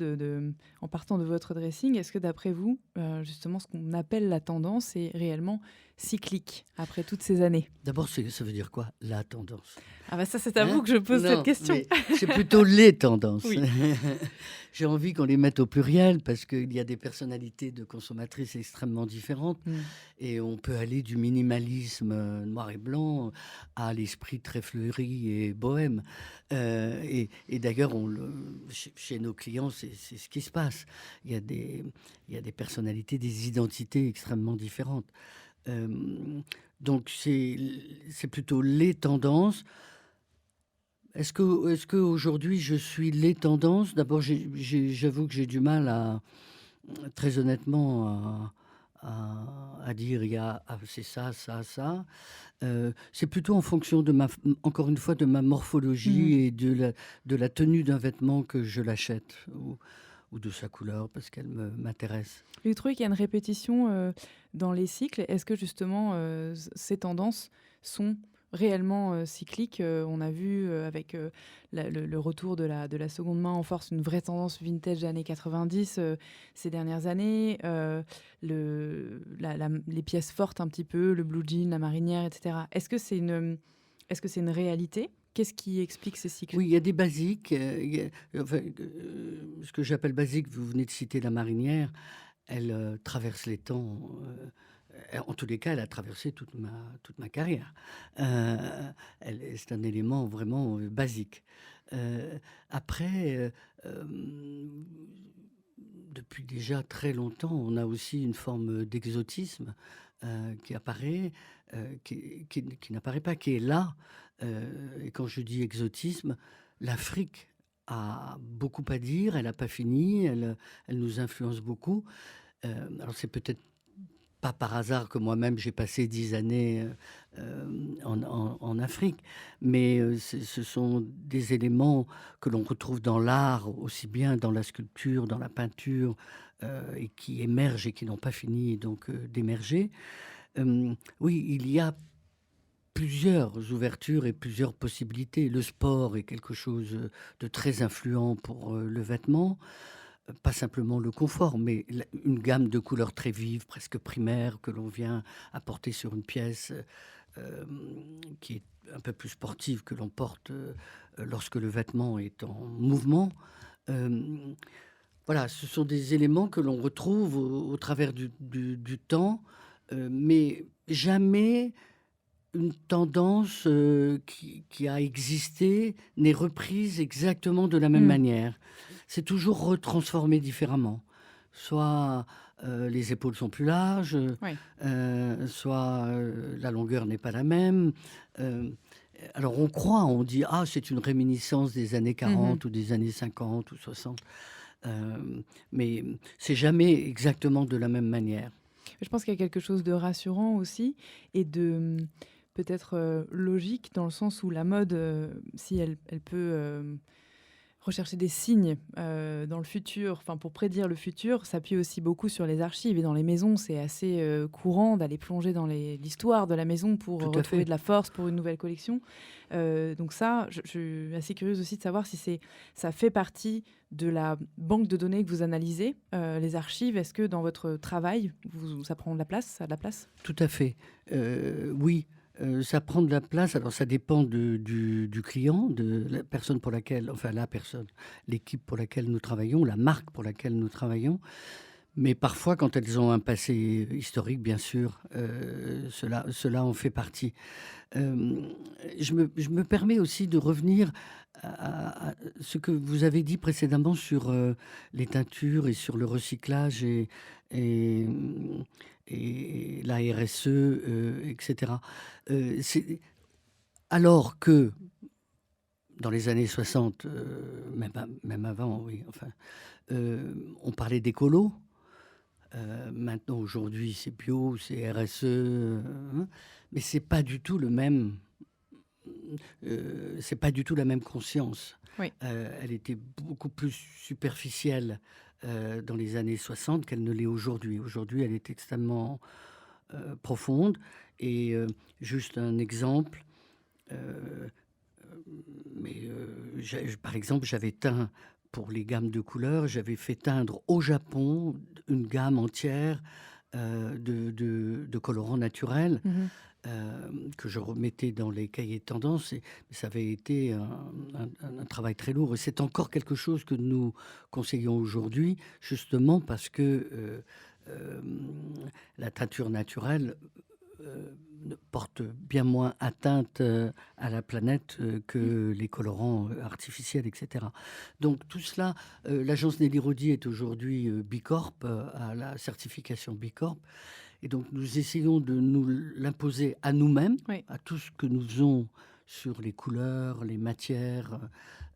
en partant de votre dressing, est-ce que d'après vous, justement, ce qu'on appelle la tendance est réellement cyclique après toutes ces années? D'abord, ça veut dire quoi, la tendance? Ah bah ça, c'est à vous Hein? que je pose cette Non, question. mais c'est plutôt les tendances. Oui. J'ai envie qu'on les mette au pluriel parce qu'il y a des personnalités de consommatrices extrêmement différentes Mm. et on peut aller du minimalisme noir et blanc à l'esprit très fleuri et bohème. Et d'ailleurs, chez nos clients, c'est ce qui se passe. Il y a des personnalités, des identités extrêmement différentes. Euh, donc c'est plutôt les tendances. Est-ce qu'aujourd'hui je suis les tendances? D'abord, j'avoue que j'ai du mal très honnêtement, à dire il y a c'est ça, ça, ça. C'est plutôt en fonction encore une fois, de ma morphologie Mhm. et de la tenue d'un vêtement que je l'achète ou de sa couleur parce qu'elle m'intéresse. Vous trouvez qu'il y a une répétition dans les cycles? Est-ce que justement ces tendances sont réellement cycliques? On a vu avec le retour de la seconde main en force une vraie tendance vintage des années 90 ces dernières années. Les pièces fortes un petit peu, le blue jean, la marinière, etc. Est-ce que c'est une réalité? Qu'est-ce qui explique ces cycles? Oui, il y a des basiques. Enfin, ce que j'appelle basique, vous venez de citer la marinière, elle traverse les temps. En tous les cas, elle a traversé toute ma carrière. C'est un élément vraiment basique. Après, depuis déjà très longtemps, on a aussi une forme d'exotisme qui apparaît, qui n'apparaît pas, qui est là. Et quand je dis exotisme, l'Afrique a beaucoup à dire, elle n'a pas fini, elle nous influence beaucoup. Alors c'est peut-être pas par hasard que moi-même j'ai passé 10 années en Afrique, mais ce sont des éléments que l'on retrouve dans l'art, aussi bien dans la sculpture, dans la peinture, et qui émergent et qui n'ont pas fini donc d'émerger. Oui, il y a plusieurs ouvertures et plusieurs possibilités. Le sport est quelque chose de très influent pour le vêtement. Pas simplement le confort, mais une gamme de couleurs très vives, presque primaires, que l'on vient apporter sur une pièce qui est un peu plus sportive, que l'on porte lorsque le vêtement est en mouvement. Euh, voilà, ce sont des éléments que l'on retrouve au travers du temps, mais jamais une tendance qui a existé n'est reprise exactement de la même Mmh. manière. C'est toujours retransformé différemment. Soit les épaules sont plus larges, Ouais. soit la longueur n'est pas la même. Euh, alors on croit, on dit ah c'est une réminiscence des années Mmh. 40 ou des années 50 ou 60, mais c'est jamais exactement de la même manière. Je pense qu'il y a quelque chose de rassurant aussi et de peut-être logique dans le sens où la mode, si elle peut rechercher des signes dans le futur, enfin pour prédire le futur, s'appuie aussi beaucoup sur les archives. Et dans les maisons, c'est assez courant d'aller plonger dans l'histoire de la maison pour Tout à retrouver fait. de la force pour une nouvelle collection. Donc ça, je suis assez curieuse aussi de savoir si ça fait partie de la banque de données que vous analysez, les archives. Est-ce que dans votre travail, ça prend de la place, ça a de la place? Tout à fait. Oui, ça prend de la place. Alors, ça dépend du client, de la personne pour laquelle, enfin la personne, l'équipe pour laquelle nous travaillons, la marque pour laquelle nous travaillons. Mais parfois, quand elles ont un passé historique, bien sûr, cela en fait partie. Euh, je me permets aussi de revenir à ce que vous avez dit précédemment sur les teintures et sur le recyclage et, et la RSE, etc. C'est, alors que dans les années 60, même avant, oui, enfin, on parlait d'écolo. Maintenant, aujourd'hui, c'est bio, c'est RSE, hein, mais c'est pas du tout la même conscience. Oui. Elle était beaucoup plus superficielle dans les années 60 qu'elle ne l'est aujourd'hui. Aujourd'hui, elle est extrêmement profonde. Et juste un exemple, euh, par exemple, j'avais teint pour les gammes de couleurs, j'avais fait teindre au Japon une gamme entière de colorants naturels Mhm. que je remettais dans les cahiers de tendance. Et ça avait été un travail très lourd. Et c'est encore quelque chose que nous conseillons aujourd'hui, justement parce que euh, la teinture naturelle porte bien moins atteinte à la planète que les colorants artificiels, etc. Donc tout cela, l'agence Nelly Rodi est aujourd'hui Bicorp, à la certification Bicorp. Et donc nous essayons de nous l'imposer à nous-mêmes, Oui. à tout ce que nous faisons sur les couleurs, les matières.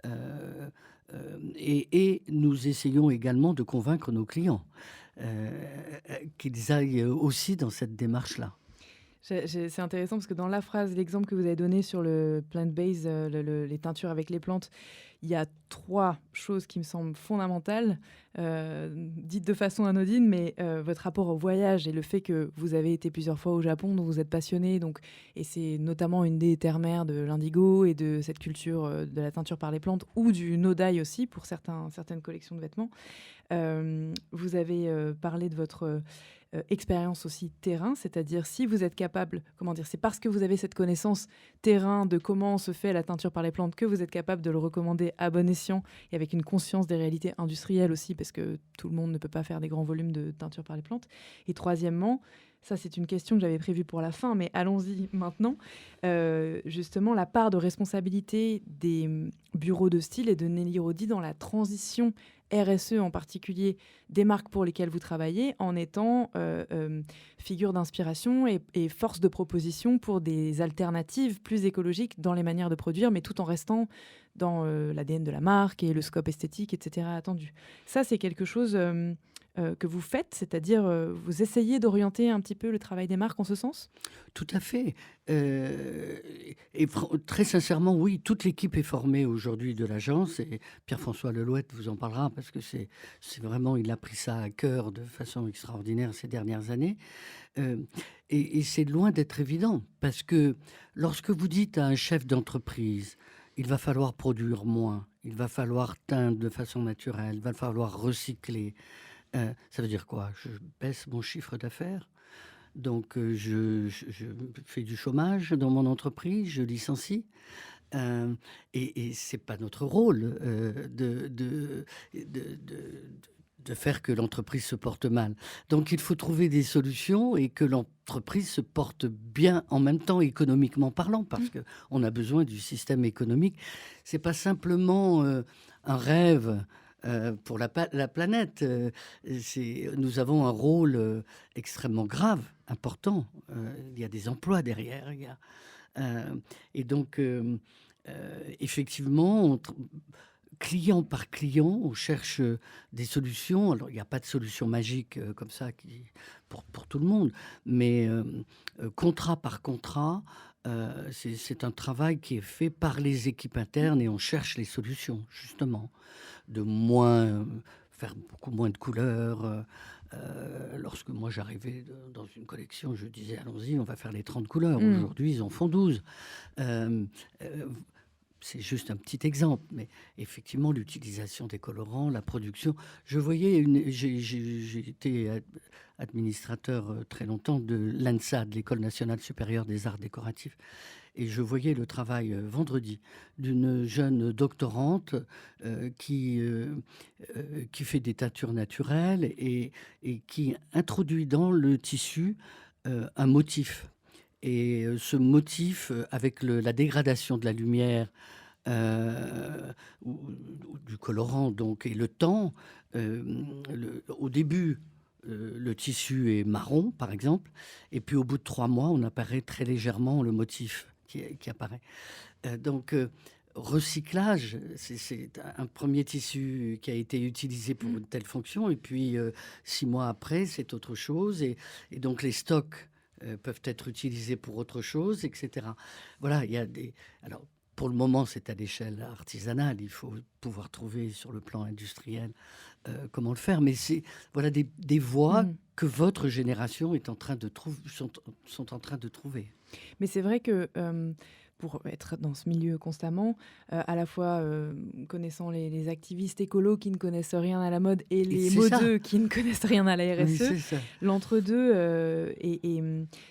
euh, et nous essayons également de convaincre nos clients qu'ils aillent aussi dans cette démarche-là. C'est intéressant parce que dans la phrase, l'exemple que vous avez donné sur le plant-based, les teintures avec les plantes, il y a 3 choses qui me semblent fondamentales, dites de façon anodine, mais votre rapport au voyage et le fait que vous avez été plusieurs fois au Japon, dont vous êtes passionné, donc, et c'est notamment une des terres-mères de l'indigo et de cette culture de la teinture par les plantes, ou du no-dye aussi pour certaines collections de vêtements. Vous avez parlé de votre expérience aussi terrain, c'est-à-dire si vous êtes capable, comment dire, c'est parce que vous avez cette connaissance terrain de comment se fait la teinture par les plantes que vous êtes capable de le recommander à bon escient et avec une conscience des réalités industrielles aussi, parce que tout le monde ne peut pas faire des grands volumes de teinture par les plantes. Et troisièmement, Ça, c'est une question que j'avais prévue pour la fin, mais allons-y maintenant. Justement, la part de responsabilité des bureaux de style et de Nelly Rodi dans la transition RSE en particulier des marques pour lesquelles vous travaillez, en étant figure d'inspiration et force de proposition pour des alternatives plus écologiques dans les manières de produire, mais tout en restant dans l'ADN de la marque et le scope esthétique, etc. attendu. Ça, c'est quelque chose que vous faites, c'est-à-dire vous essayez d'orienter un petit peu le travail des marques en ce sens? Tout à fait. Et très sincèrement, oui, toute l'équipe est formée aujourd'hui de l'agence et Pierre-François Lelouette vous en parlera parce que c'est vraiment, il a pris ça à cœur de façon extraordinaire ces dernières années. Euh, et c'est loin d'être évident parce que lorsque vous dites à un chef d'entreprise, il va falloir produire moins, il va falloir teindre de façon naturelle, il va falloir recycler, ça veut dire quoi? Je baisse mon chiffre d'affaires? Donc, je fais du chômage dans mon entreprise, je licencie. Heu et c'est pas notre rôle, de faire que l'entreprise se porte mal. Donc il faut trouver des solutions et que l'entreprise se porte bien en même temps économiquement parlant, parce qu'on a besoin du système économique. C'est pas simplement, un rêve, pour la planète, nous avons un rôle, extrêmement grave, important. Il y a des emplois derrière, il y a, et donc, effectivement, client par client, on cherche des solutions. Alors, il n'y a pas de solution magique comme ça pour tout le monde, mais contrat par contrat, c'est un travail qui est fait par les équipes internes et on cherche les solutions, justement, de faire beaucoup moins de couleurs. Lorsque moi j'arrivais dans une collection, je disais allons-y, on va faire les 30 couleurs. Mm. Aujourd'hui, ils en font 12. Euh, euh, c'est juste un petit exemple, mais effectivement, l'utilisation des colorants, la production. Je voyais j'ai été administrateur très longtemps de l'ANSA, de l'École nationale supérieure des arts décoratifs, et je voyais le travail vendredi d'une jeune doctorante qui fait des teintures naturelles et qui introduit dans le tissu un motif. Et ce motif, avec la dégradation de la lumière, ou du colorant donc et le temps, au début, le tissu est marron, par exemple, et puis au bout de 3 mois, on apparaît très légèrement le motif qui apparaît. Recyclage, c'est un premier tissu qui a été utilisé pour une telle fonction, et puis 6 mois après, c'est autre chose, et donc les stocks peuvent être utilisés pour autre chose, etc. Voilà, il y a des... Alors, pour le moment, c'est à l'échelle artisanale. Il faut pouvoir trouver sur le plan industriel comment le faire. Mais c'est voilà des voies Mhm. que votre génération est en train de sont en train de trouver. Mais c'est vrai que pour être dans ce milieu constamment, à la fois connaissant les activistes écolos qui ne connaissent rien à la mode et les c'est ça. modeux qui ne connaissent rien à la Oui, RSE, c'est ça. l'entre-deux,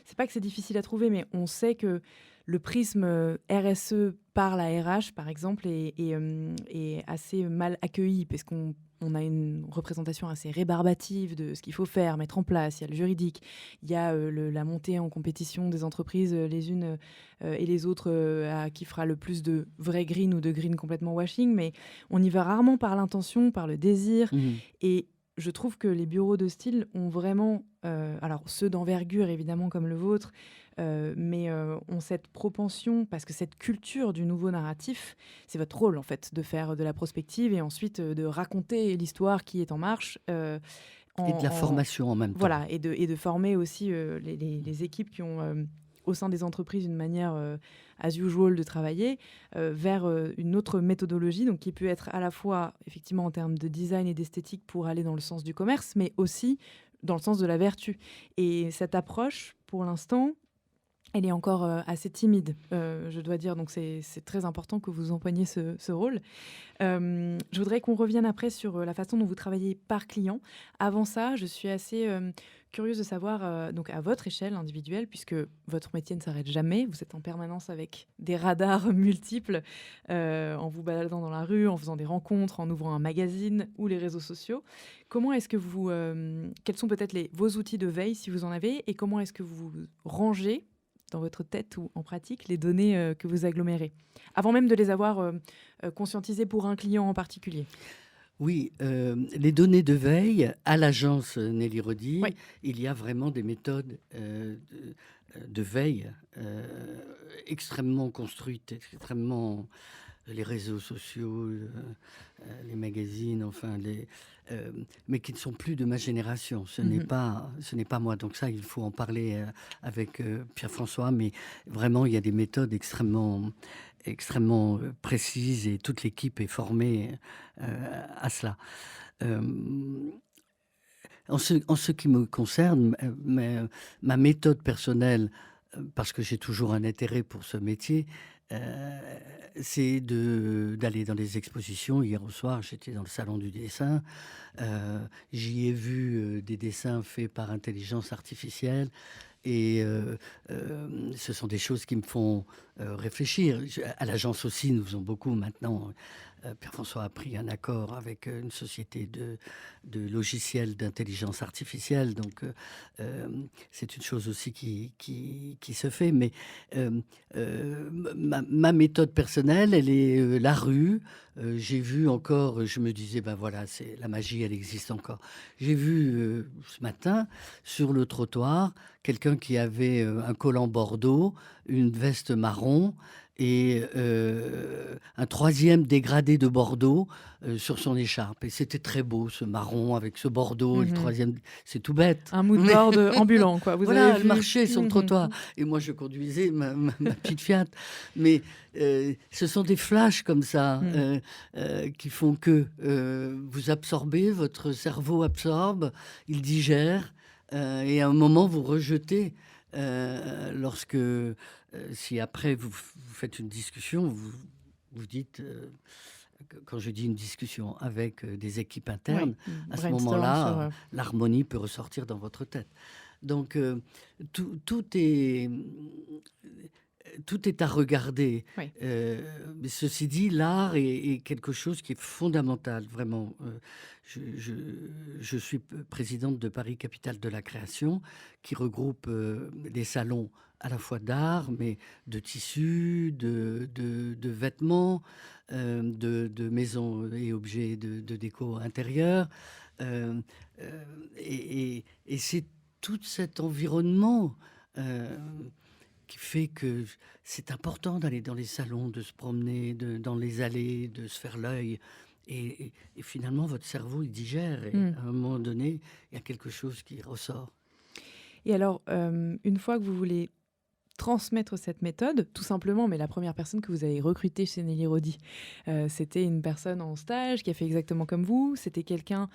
c'est pas que c'est difficile à trouver, mais on sait que le prisme RSE par la RH, par exemple, est assez mal accueilli parce qu'on a une représentation assez rébarbative de ce qu'il faut faire, mettre en place. Il y a le juridique, il y a la montée en compétition des entreprises les unes et les autres à qui fera le plus de vrai green ou de green complètement washing, mais on y va rarement par l'intention, par le désir. Mhm. Et je trouve que les bureaux de style ont vraiment, alors ceux d'envergure évidemment comme le vôtre, mais ont cette propension, parce que cette culture du nouveau narratif, c'est votre rôle en fait, de faire de la prospective et ensuite de raconter l'histoire qui est en marche. Et de la formation en même temps. Voilà, et de former aussi les équipes qui ont au sein des entreprises une manière as usual de travailler vers une autre méthodologie, donc qui peut être à la fois effectivement en termes de design et d'esthétique pour aller dans le sens du commerce, mais aussi dans le sens de la vertu. Et cette approche, pour l'instant, Elle est encore assez timide, je dois dire, donc c'est très important que vous empoigniez ce rôle. Je voudrais qu'on revienne après sur la façon dont vous travaillez par client. Avant ça, je suis assez curieuse de savoir, donc à votre échelle individuelle, puisque votre métier ne s'arrête jamais, vous êtes en permanence avec des radars multiples, en vous baladant dans la rue, en faisant des rencontres, en ouvrant un magazine ou les réseaux sociaux. Comment est-ce que vous, quels sont peut-être vos outils de veille, si vous en avez, et comment est-ce que vous rangez dans votre tête ou en pratique les données que vous agglomérez, avant même de les avoir conscientisées pour un client en particulier? Oui, les données de veille à l'agence Nelly Rodi, Oui. il y a vraiment des méthodes de veille extrêmement construites, extrêmement les réseaux sociaux, les magazines, enfin mais qui ne sont plus de ma génération. Ce n'est pas moi. Donc ça, il faut en parler avec Pierre-François. Mais vraiment, il y a des méthodes extrêmement précises et toute l'équipe est formée à cela. Euh, en ce qui me concerne, ma méthode personnelle, parce que j'ai toujours un intérêt pour ce métier, c'est d'aller dans les expositions. Hier au soir, j'étais dans le salon du dessin. J'y ai vu des dessins faits par intelligence artificielle. Et ce sont des choses qui me font réfléchir. À l'agence aussi, nous faisons beaucoup maintenant. Pierre-François a pris un accord avec une société de logiciels d'intelligence artificielle. Donc, c'est une chose aussi qui se fait. Mais ma méthode personnelle, elle est la rue. J'ai vu encore, je me disais, ben voilà, c'est la magie, elle existe encore. J'ai vu ce matin, sur le trottoir, quelqu'un qui avait un collant bordeaux, une veste marron et un troisième dégradé de bordeaux sur son écharpe. Et c'était très beau, ce marron avec ce bordeaux. Et le troisième, c'est tout bête. Un mood board ambulant, quoi. Vous Voilà, avez elle vu marchait sur le trottoir. Et moi, je conduisais ma petite Fiat. Mais ce sont des flashs comme ça qui font que vous absorbez, votre cerveau absorbe, il digère. Et à un moment, vous rejetez. Lorsque, si après vous faites une discussion, vous dites, quand je dis une discussion avec des équipes internes, à ce brainstorm moment-là, sur, l'harmonie peut ressortir dans votre tête. Donc, tout est à regarder. Oui. Mais ceci dit, l'art est quelque chose qui est fondamental, vraiment. Je suis présidente de Paris Capitale de la Création, qui regroupe des salons à la fois d'art, mais de tissus, de vêtements, de maisons et objets de déco intérieure. Et c'est tout cet environnement qui fait que c'est important d'aller dans les salons, de se promener dans les allées, de se faire l'œil. Et finalement, votre cerveau, il digère. Et à un moment donné, il y a quelque chose qui ressort. Et alors, une fois que vous voulez transmettre cette méthode, tout simplement, mais la première personne que vous avez recrutée chez Nelly Rodi, c'était une personne en stage qui a fait exactement comme vous. C'était quelqu'un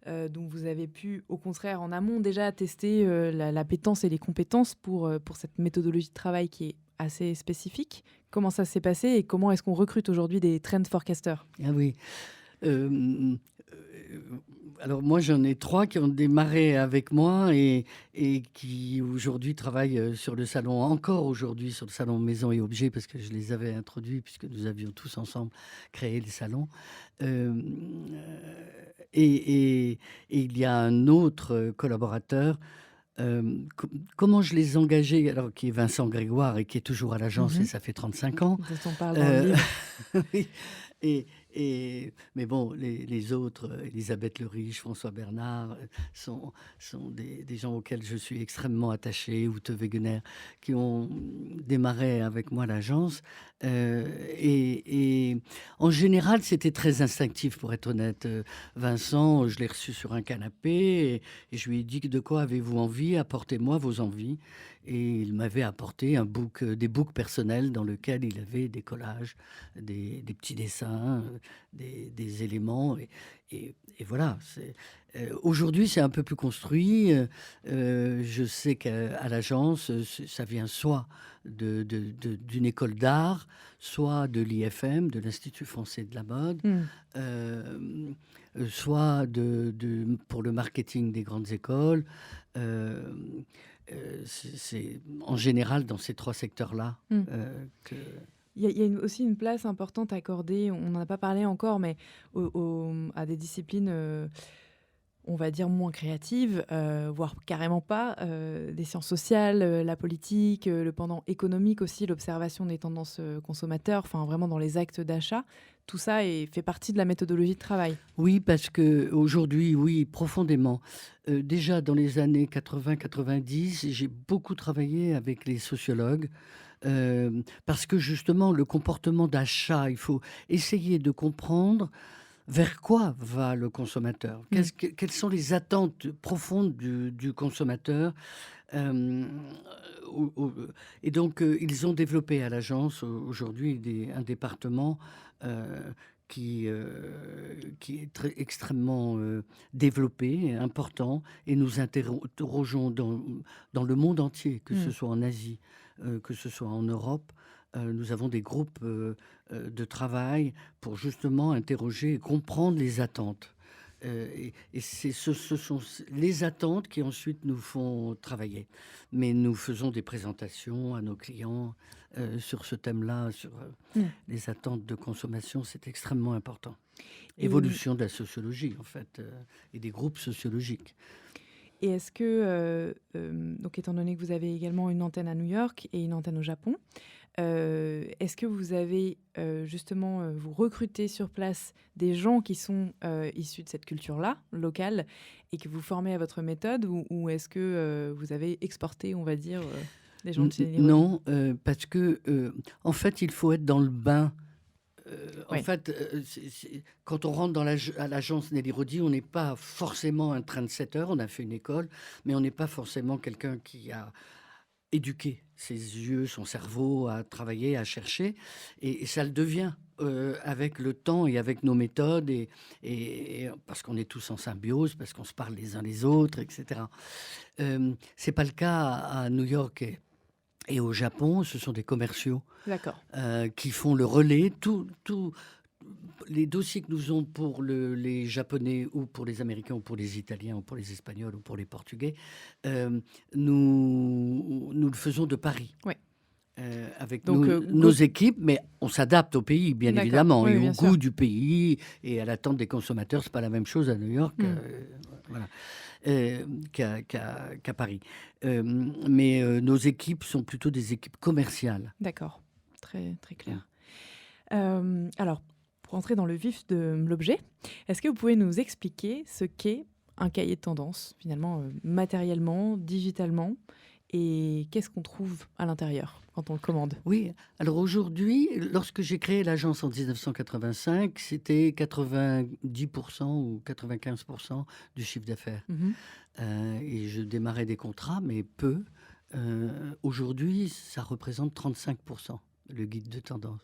dont vous avez pu, au contraire, en amont déjà tester l'appétence et les compétences pour cette méthodologie de travail qui est assez spécifique. Comment ça s'est passé et comment est-ce qu'on recrute aujourd'hui des trend forecasters? Ah oui. Alors moi, j'en ai 3 qui ont démarré avec moi et qui aujourd'hui travaillent sur le salon, encore aujourd'hui sur le salon Maison et Objets, parce que je les avais introduits puisque nous avions tous ensemble créé le salon. Et il y a un autre collaborateur. Comment je les ai engagés, alors qui est Vincent Grégoire et qui est toujours à l'agence et ça fait 35 ans. Dont on parle dans le livre. Oui. Mais bon, les autres, Elisabeth Le Riche, François Bernard, sont des gens auxquels je suis extrêmement attaché, Ute Wegener, qui ont démarré avec moi l'agence. Et en général, c'était très instinctif, pour être honnête. Vincent, je l'ai reçu sur un canapé et je lui ai dit: de quoi avez-vous envie? Apportez-moi vos envies. Et il m'avait apporté des books personnels dans lesquels il avait des collages, des petits dessins dessins, des éléments. Et voilà. Aujourd'hui, c'est un peu plus construit. Je sais qu'à l'agence, ça vient soit d'une école d'art, soit de l'IFM, de l'Institut français de la mode, Mmh. euh, soit pour le marketing des grandes écoles. Euh, c'est en général dans ces trois secteurs-là Mmh. que... Il y a aussi une place importante accordée, on n'en a pas parlé encore, mais à des disciplines, on va dire, moins créatives, voire carrément pas, des sciences sociales, la politique, le pendant économique aussi, l'observation des tendances consommateurs, enfin vraiment dans les actes d'achat. Tout ça fait partie de la méthodologie de travail. Oui, parce qu'aujourd'hui, oui, profondément. Déjà dans les années 80-90, j'ai beaucoup travaillé avec les sociologues. Parce que justement, le comportement d'achat, il faut essayer de comprendre vers quoi va le consommateur. Quelles sont les attentes profondes du consommateur. Euh, et donc, ils ont développé à l'agence aujourd'hui un département euh, qui est extrêmement développé, important, et nous interrogeons dans le monde entier, que ce soit en Asie, que ce soit en Europe. Nous avons des groupes de travail pour justement interroger et comprendre les attentes. Et ce sont les attentes qui ensuite nous font travailler. Mais nous faisons des présentations à nos clients sur ce thème-là, sur les attentes de consommation. C'est extrêmement important. Et- Évolution de la sociologie, en fait, et des groupes sociologiques. Et est-ce que, donc étant donné que vous avez également une antenne à New York et une antenne au Japon, est-ce que vous avez justement, vous recrutez sur place des gens qui sont issus de cette culture-là, locale, et que vous formez à votre méthode, ou est-ce que vous avez exporté, on va dire, des gens de chez Nelly Rodi? Non, parce que, en fait, il faut être dans le bain. En Ouais. fait, quand on rentre à l'agence Nelly Rodi, on n'est pas forcément un trendsetter. On a fait une école, mais on n'est pas forcément quelqu'un qui a éduqué ses yeux, son cerveau à travailler, à chercher. Et ça le devient avec le temps et avec nos méthodes, et parce qu'on est tous en symbiose, parce qu'on se parle les uns les autres, etc. C'est pas le cas à New York et au Japon. Ce sont des commerciaux D'accord. qui font le relais. Les dossiers que nous avons pour les Japonais ou pour les Américains ou pour les Italiens ou pour les Espagnols ou pour les Portugais, nous le faisons de Paris. Ouais. Avec Donc, nos équipes, mais on s'adapte au pays, bien D'accord. évidemment, Oui, et bien au sûr. goût du pays et à l'attente des consommateurs. C'est pas la même chose à New York voilà, qu'à Paris. Mais nos équipes sont plutôt des équipes commerciales. D'accord. Très, très clair. Alors, pour entrer dans le vif de l'objet, est-ce que vous pouvez nous expliquer ce qu'est un cahier de tendance, finalement, matériellement, digitalement, et qu'est-ce qu'on trouve à l'intérieur quand on le commande? Oui, alors aujourd'hui, lorsque j'ai créé l'agence en 1985, c'était 90% ou 95% du chiffre d'affaires. Mhm. Et je démarrais des contrats, mais peu. Aujourd'hui, ça représente 35%, le guide de tendance.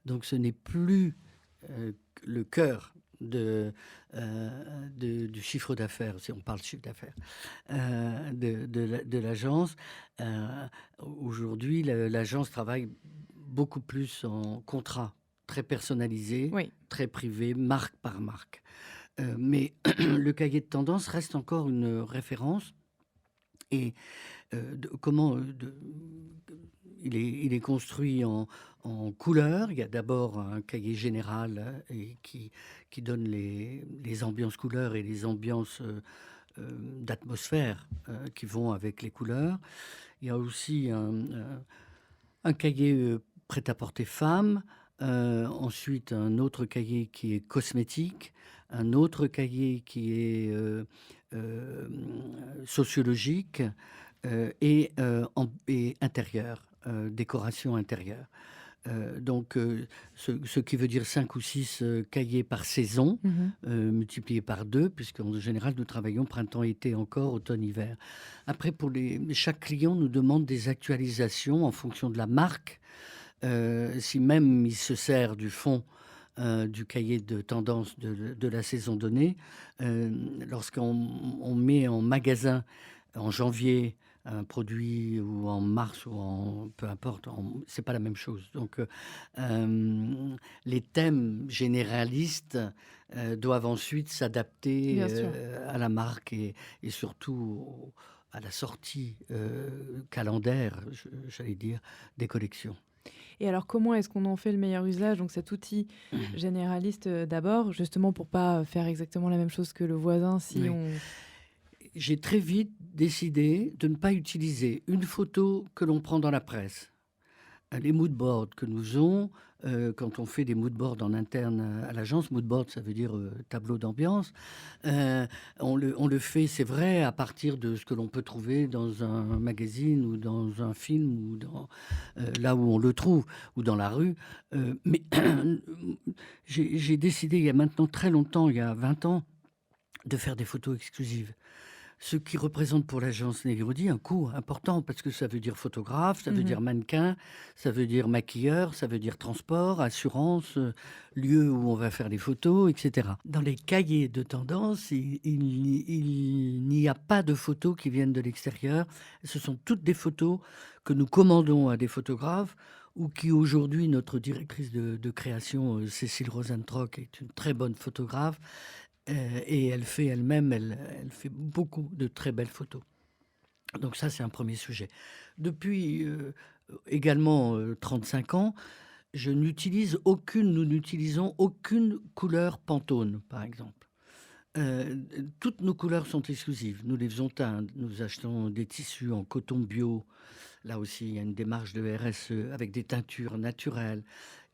Donc ce n'est plus le cœur du chiffre d'affaires, si on parle chiffre d'affaires, de l'agence. Aujourd'hui, l'agence travaille beaucoup plus en contrat, très personnalisé, Oui, très privé, marque par marque. Mais le cahier de tendance reste encore une référence. Et il est construit en couleurs. Il y a d'abord un cahier général et qui donne les ambiances couleurs et les ambiances d'atmosphère qui vont avec les couleurs. Il y a aussi un cahier prêt-à-porter femme, ensuite un autre cahier qui est cosmétique, un autre cahier qui est euh, sociologique et intérieur, décoration intérieure. Donc, ce qui veut dire 5 ou 6 cahiers par saison, mhm. multipliés par 2, puisqu'en général, nous travaillons printemps, été encore, automne, hiver. Après, chaque client nous demande des actualisations en fonction de la marque. Si même il se sert du fond du cahier de tendance de la saison donnée. Lorsqu'on met en magasin en janvier un produit ou en mars ou en peu importe, c'est pas la même chose. Donc, les thèmes généralistes doivent ensuite s'adapter Bien sûr. à la marque et surtout à la sortie calendaire, j'allais dire, des collections. Et alors, comment est-ce qu'on en fait le meilleur usage? Donc, cet outil généraliste, d'abord, justement pour pas faire exactement la même chose que le voisin si Oui. on... J'ai très vite décidé de ne pas utiliser une photo que l'on prend dans la presse. Les mood boards que nous faisons, quand on fait des mood boards en interne à l'agence, mood board, ça veut dire tableau d'ambiance. On le fait, c'est vrai, à partir de ce que l'on peut trouver dans un magazine ou dans un film ou là où on le trouve ou dans la rue. Mais j'ai décidé il y a maintenant très longtemps, il y a 20 ans, de faire des photos exclusives. Ce qui représente pour l'agence Nelly un coût important parce que ça veut dire photographe, ça veut Mmh. dire mannequin, ça veut dire maquilleur, ça veut dire transport, assurance, lieu où on va faire les photos, etc. Dans les cahiers de tendance, il n'y a pas de photos qui viennent de l'extérieur. Ce sont toutes des photos que nous commandons à des photographes ou qui aujourd'hui, notre directrice de création, Cécile Rosentrock, est une très bonne photographe. Et elle fait elle-même, elle fait beaucoup de très belles photos. Donc ça, c'est un premier sujet. Depuis également 35 ans, nous n'utilisons aucune couleur Pantone, par exemple. Toutes nos couleurs sont exclusives. Nous les faisons teindre. Nous achetons des tissus en coton bio. Là aussi, il y a une démarche de RSE avec des teintures naturelles.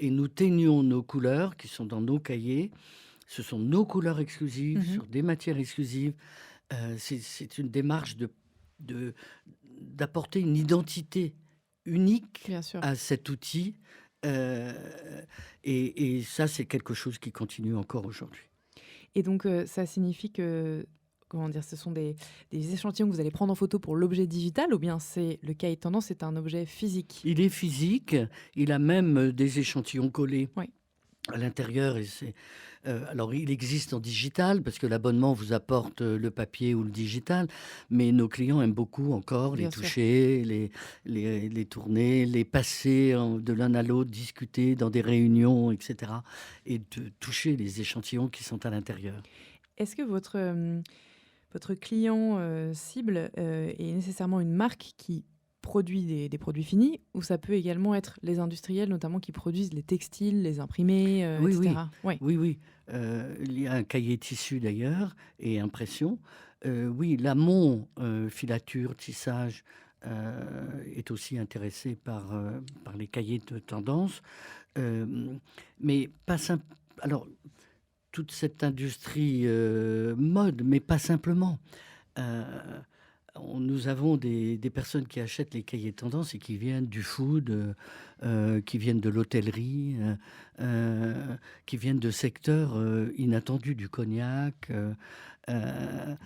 Et nous teignons nos couleurs qui sont dans nos cahiers. Ce sont nos couleurs exclusives, Mmh. sur des matières exclusives. C'est une démarche de- d'apporter une identité unique Bien sûr. à cet outil. euh, et ça, c'est quelque chose qui continue encore aujourd'hui. Et donc, ça signifie que, comment dire? Ce sont des échantillons que vous allez prendre en photo pour l'objet digital ou bien c'est le cahier de tendance, c'est un objet physique? Il est physique, il a même des échantillons collés Oui, à l'intérieur. Alors, il existe en digital parce que l'abonnement vous apporte le papier ou le digital, mais nos clients aiment beaucoup encore les bien sûr. toucher, les tourner, les passer de l'un à l'autre, discuter dans des réunions, etc. Et de toucher les échantillons qui sont à l'intérieur. Est-ce que votre client, cible, est nécessairement une marque qui produit des produits finis ou ça peut également être les industriels, notamment qui produisent les textiles, les imprimés, et Oui, oui, cetera? Oui. oui, oui. Il y a un cahier tissu d'ailleurs et impression. Oui, l'amont, filature, tissage, est aussi intéressé par les cahiers de tendance. Mais pas simple. Alors, toute cette industrie mode, mais pas simplement. Euh, Nous avons des personnes qui achètent les cahiers de tendance et qui viennent du food, qui viennent de l'hôtellerie, qui viennent de secteurs inattendus, du cognac,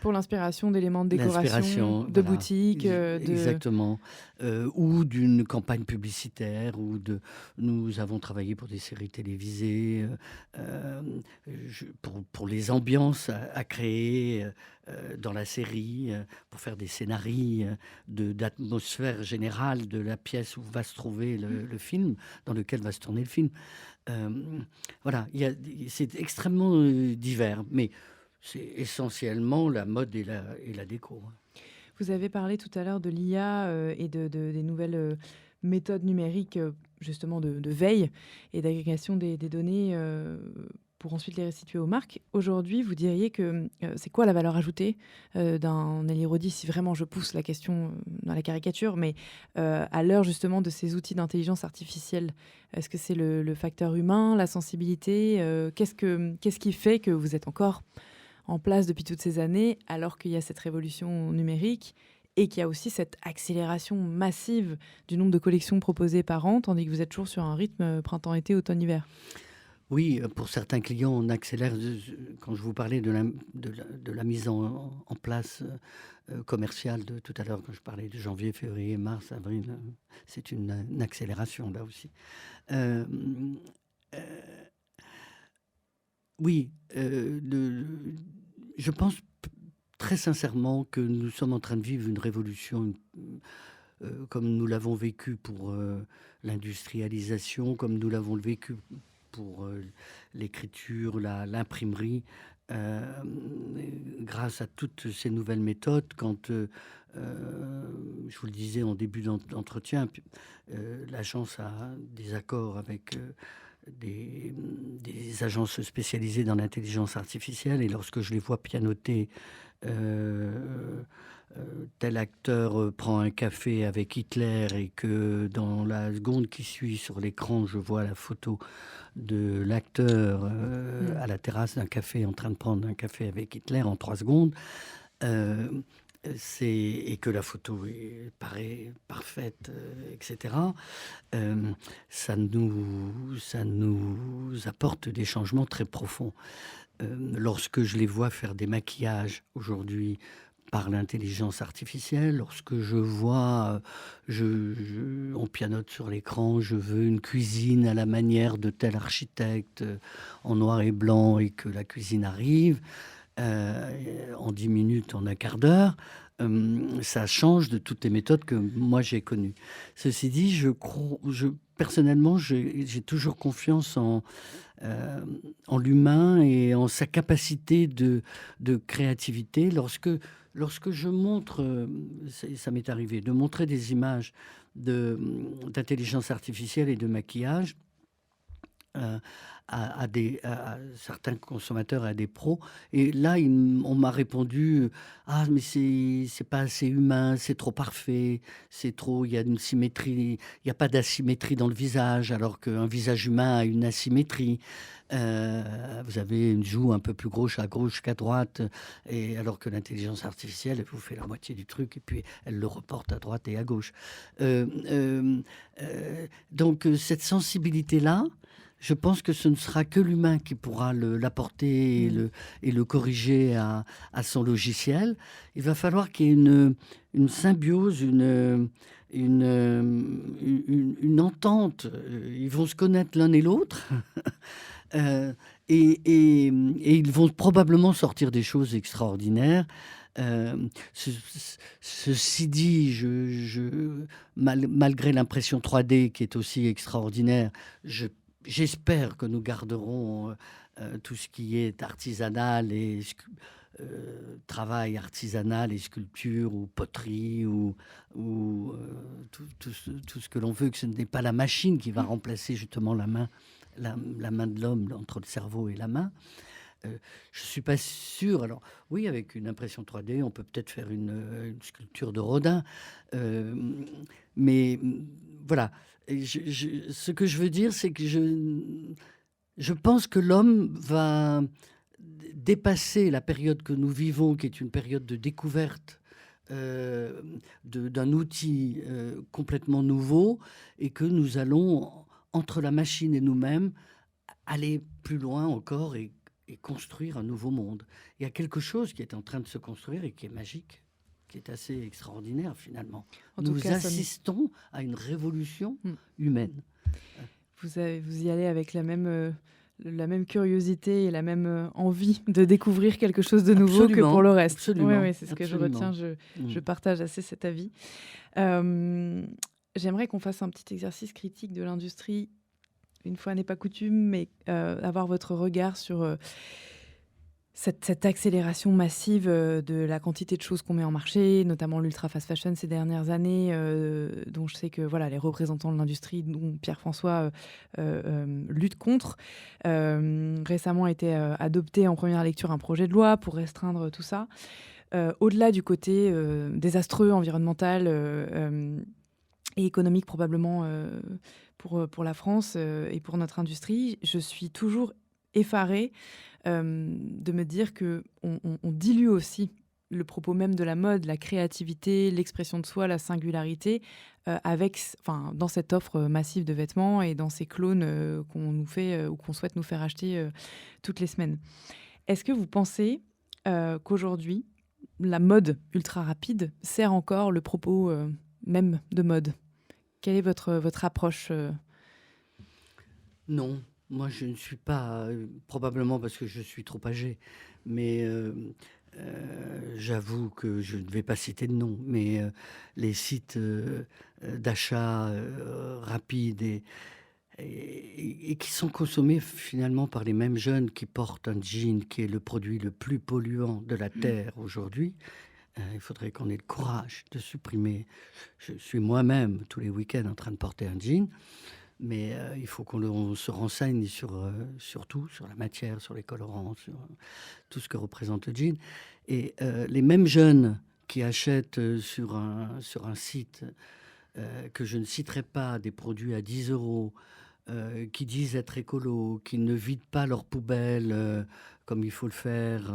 Pour l'inspiration d'éléments de décoration, l'inspiration, de voilà, boutiques, de... exactement, ou d'une campagne publicitaire, nous avons travaillé pour des séries télévisées, pour les ambiances à créer dans la série, pour faire des scénarios d'atmosphère générale de la pièce où va se trouver le film, dans lequel va se tourner le film. Euh, voilà, c'est extrêmement divers, mais c'est essentiellement la mode et la déco, hein. Vous avez parlé tout à l'heure de l'IA, et des nouvelles, méthodes numériques, justement de veille et d'agrégation des données, pour ensuite les restituer aux marques. Aujourd'hui, vous diriez que, c'est quoi la valeur ajoutée, d'un Nelly Rodi, si vraiment je pousse la question, dans la caricature, mais, à l'heure justement de ces outils d'intelligence artificielle? Est-ce que c'est le facteur humain, la sensibilité? Qu'est-ce qui fait que vous êtes encore en place depuis toutes ces années, alors qu'il y a cette révolution numérique et qu'il y a aussi cette accélération massive du nombre de collections proposées par an, tandis que vous êtes toujours sur un rythme printemps-été, automne-hiver. Oui, pour certains clients, on accélère. Quand je vous parlais de la mise en place commerciale de tout à l'heure, quand je parlais de janvier, février, mars, avril, c'est une accélération là aussi. Euh, euh, Oui, je pense très sincèrement que nous sommes en train de vivre une révolution, comme nous l'avons vécu pour l'industrialisation, comme nous l'avons vécu pour l'écriture, l'imprimerie, euh, grâce à toutes ces nouvelles méthodes. Quand, je vous le disais en début d'entretien, l'agence a des accords avec des agences spécialisées dans l'intelligence artificielle, et lorsque je les vois pianoter, euh, tel acteur prend un café avec Hitler, et que dans la seconde qui suit sur l'écran, je vois la photo de l'acteur à la terrasse d'un café en train de prendre un café avec Hitler en 3 secondes, euh, et que la photo paraît parfaite, etc. euh, ça nous apporte des changements très profonds. Lorsque je les vois faire des maquillages aujourd'hui par l'intelligence artificielle, lorsque je vois, on pianote sur l'écran, je veux une cuisine à la manière de tel architecte, en noir et blanc, et que la cuisine arrive en 10 minutes, en un quart d'heure, ça change de toutes les méthodes que moi j'ai connues. Ceci dit, personnellement, j'ai toujours confiance euh, en l'humain et en sa capacité de créativité. Lorsque je montre, ça m'est arrivé, de montrer des images d'intelligence artificielle et de maquillage, euh, à certains consommateurs et à des pros. Et là, on m'a répondu, ah, mais c'est pas assez humain, c'est trop parfait, il y a une symétrie, il n'y a pas d'asymétrie dans le visage, alors qu'un visage humain a une asymétrie. Vous avez une joue un peu plus grosse à gauche qu'à droite, et alors que l'intelligence artificielle, elle vous fait la moitié du truc, et puis elle le reporte à droite et à gauche. Donc, cette sensibilité-là, je pense que ce ne sera que l'humain qui pourra l'apporter et le corriger à son logiciel. Il va falloir qu'il y ait une symbiose, une entente. Ils vont se connaître l'un et l'autre. Euh, et ils vont probablement sortir des choses extraordinaires. Ceci dit, malgré l'impression 3D qui est aussi extraordinaire, j'espère que nous garderons tout ce qui est artisanal et travail artisanal et sculpture ou poterie ou tout ce que l'on veut, que ce n'est pas la machine qui va remplacer justement la main, la main de l'homme entre le cerveau et la main. Je ne suis pas sûr. Alors, oui, avec une impression 3D, on peut peut-être faire une sculpture de Rodin. Euh, mais voilà. Ce que je veux dire, c'est que je pense que l'homme va dépasser la période que nous vivons, qui est une période de découverte d'un outil complètement nouveau, et que nous allons, entre la machine et nous-mêmes, aller plus loin encore et construire un nouveau monde. Il y a quelque chose qui est en train de se construire et qui est magique, qui est assez extraordinaire finalement. Nous assistons à une révolution humaine. Vous y allez avec la même curiosité et la même envie de découvrir quelque chose de nouveau que pour le reste. Absolument. Oui, c'est ce que je retiens. Je partage assez cet avis. J'aimerais qu'on fasse un petit exercice critique de l'industrie. Une fois n'est pas coutume, mais avoir votre regard sur cette accélération massive de la quantité de choses qu'on met en marché, notamment l'ultra fast fashion ces dernières années, dont je sais que voilà, les représentants de l'industrie, dont Pierre-François, luttent contre. Récemment a été adopté en première lecture un projet de loi pour restreindre tout ça. Au-delà du côté désastreux, environnemental et économique probablement pour la France et pour notre industrie, je suis toujours effarée de me dire qu'on dilue aussi le propos même de la mode, la créativité, l'expression de soi, la singularité, dans cette offre massive de vêtements et dans ces clones qu'on nous fait ou qu'on souhaite nous faire acheter toutes les semaines. Est-ce que vous pensez qu'aujourd'hui, la mode ultra rapide sert encore le propos même de mode ? Quelle est votre approche Non, Moi, je ne suis pas, probablement parce que je suis trop âgé, mais j'avoue que je ne vais pas citer de nom, mais les sites d'achat rapide et qui sont consommés finalement par les mêmes jeunes qui portent un jean qui est le produit le plus polluant de la Terre aujourd'hui. Il faudrait qu'on ait le courage de supprimer. Je suis moi-même tous les week-ends en train de porter un jean, mais il faut on se renseigne sur tout, sur la matière, sur les colorants, sur tout ce que représente le jean. Et les mêmes jeunes qui achètent sur un site que je ne citerai pas, des produits à 10 euros, qui disent être écolos, qui ne vident pas leurs poubelles comme il faut le faire.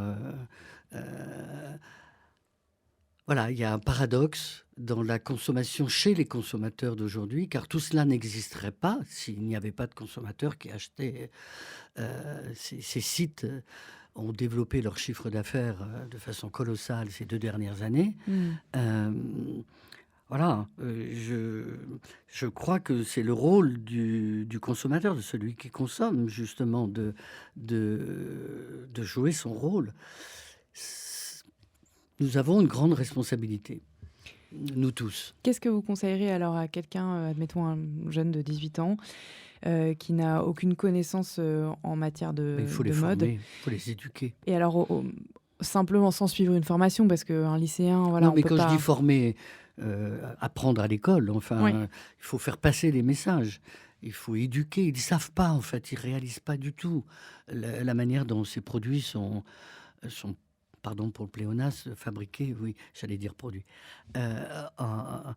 Voilà, il y a un paradoxe dans la consommation chez les consommateurs d'aujourd'hui, car tout cela n'existerait pas s'il n'y avait pas de consommateurs qui achetaient. Ces sites ont développé leur chiffre d'affaires de façon colossale ces 2 dernières années. Euh, voilà, je crois que c'est le rôle du consommateur, de celui qui consomme, justement, de jouer son rôle. Nous avons une grande responsabilité, nous tous. Qu'est-ce que vous conseillerez alors à quelqu'un, admettons un jeune de 18 ans, qui n'a aucune connaissance en matière Mais il faut les de mode? former, il faut les éduquer. Et alors, simplement sans suivre une formation, parce qu'un lycéen, voilà, Non, on mais peut quand je pas. dis former, apprendre à l'école, enfin, Oui. il faut faire passer les messages. Il faut éduquer. Ils ne savent pas, en fait. Ils ne réalisent pas du tout la manière dont ces produits sont, pardon pour le pléonasme, fabriqués, oui, j'allais dire produits, en,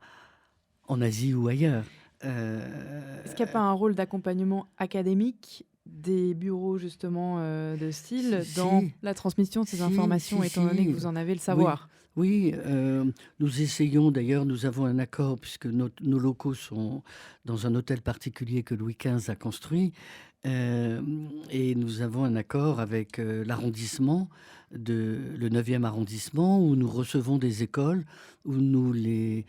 en Asie ou ailleurs. Est-ce qu'il n'y a pas un rôle d'accompagnement académique des bureaux justement de style dans Si, la transmission de ces si, informations, si, étant donné que si. vous en avez le Oui, savoir? oui, nous essayons d'ailleurs, nous avons un accord puisque nos locaux sont dans un hôtel particulier que Louis XV a construit. Et nous avons un accord avec l'arrondissement, le 9e arrondissement, où nous recevons des écoles, où des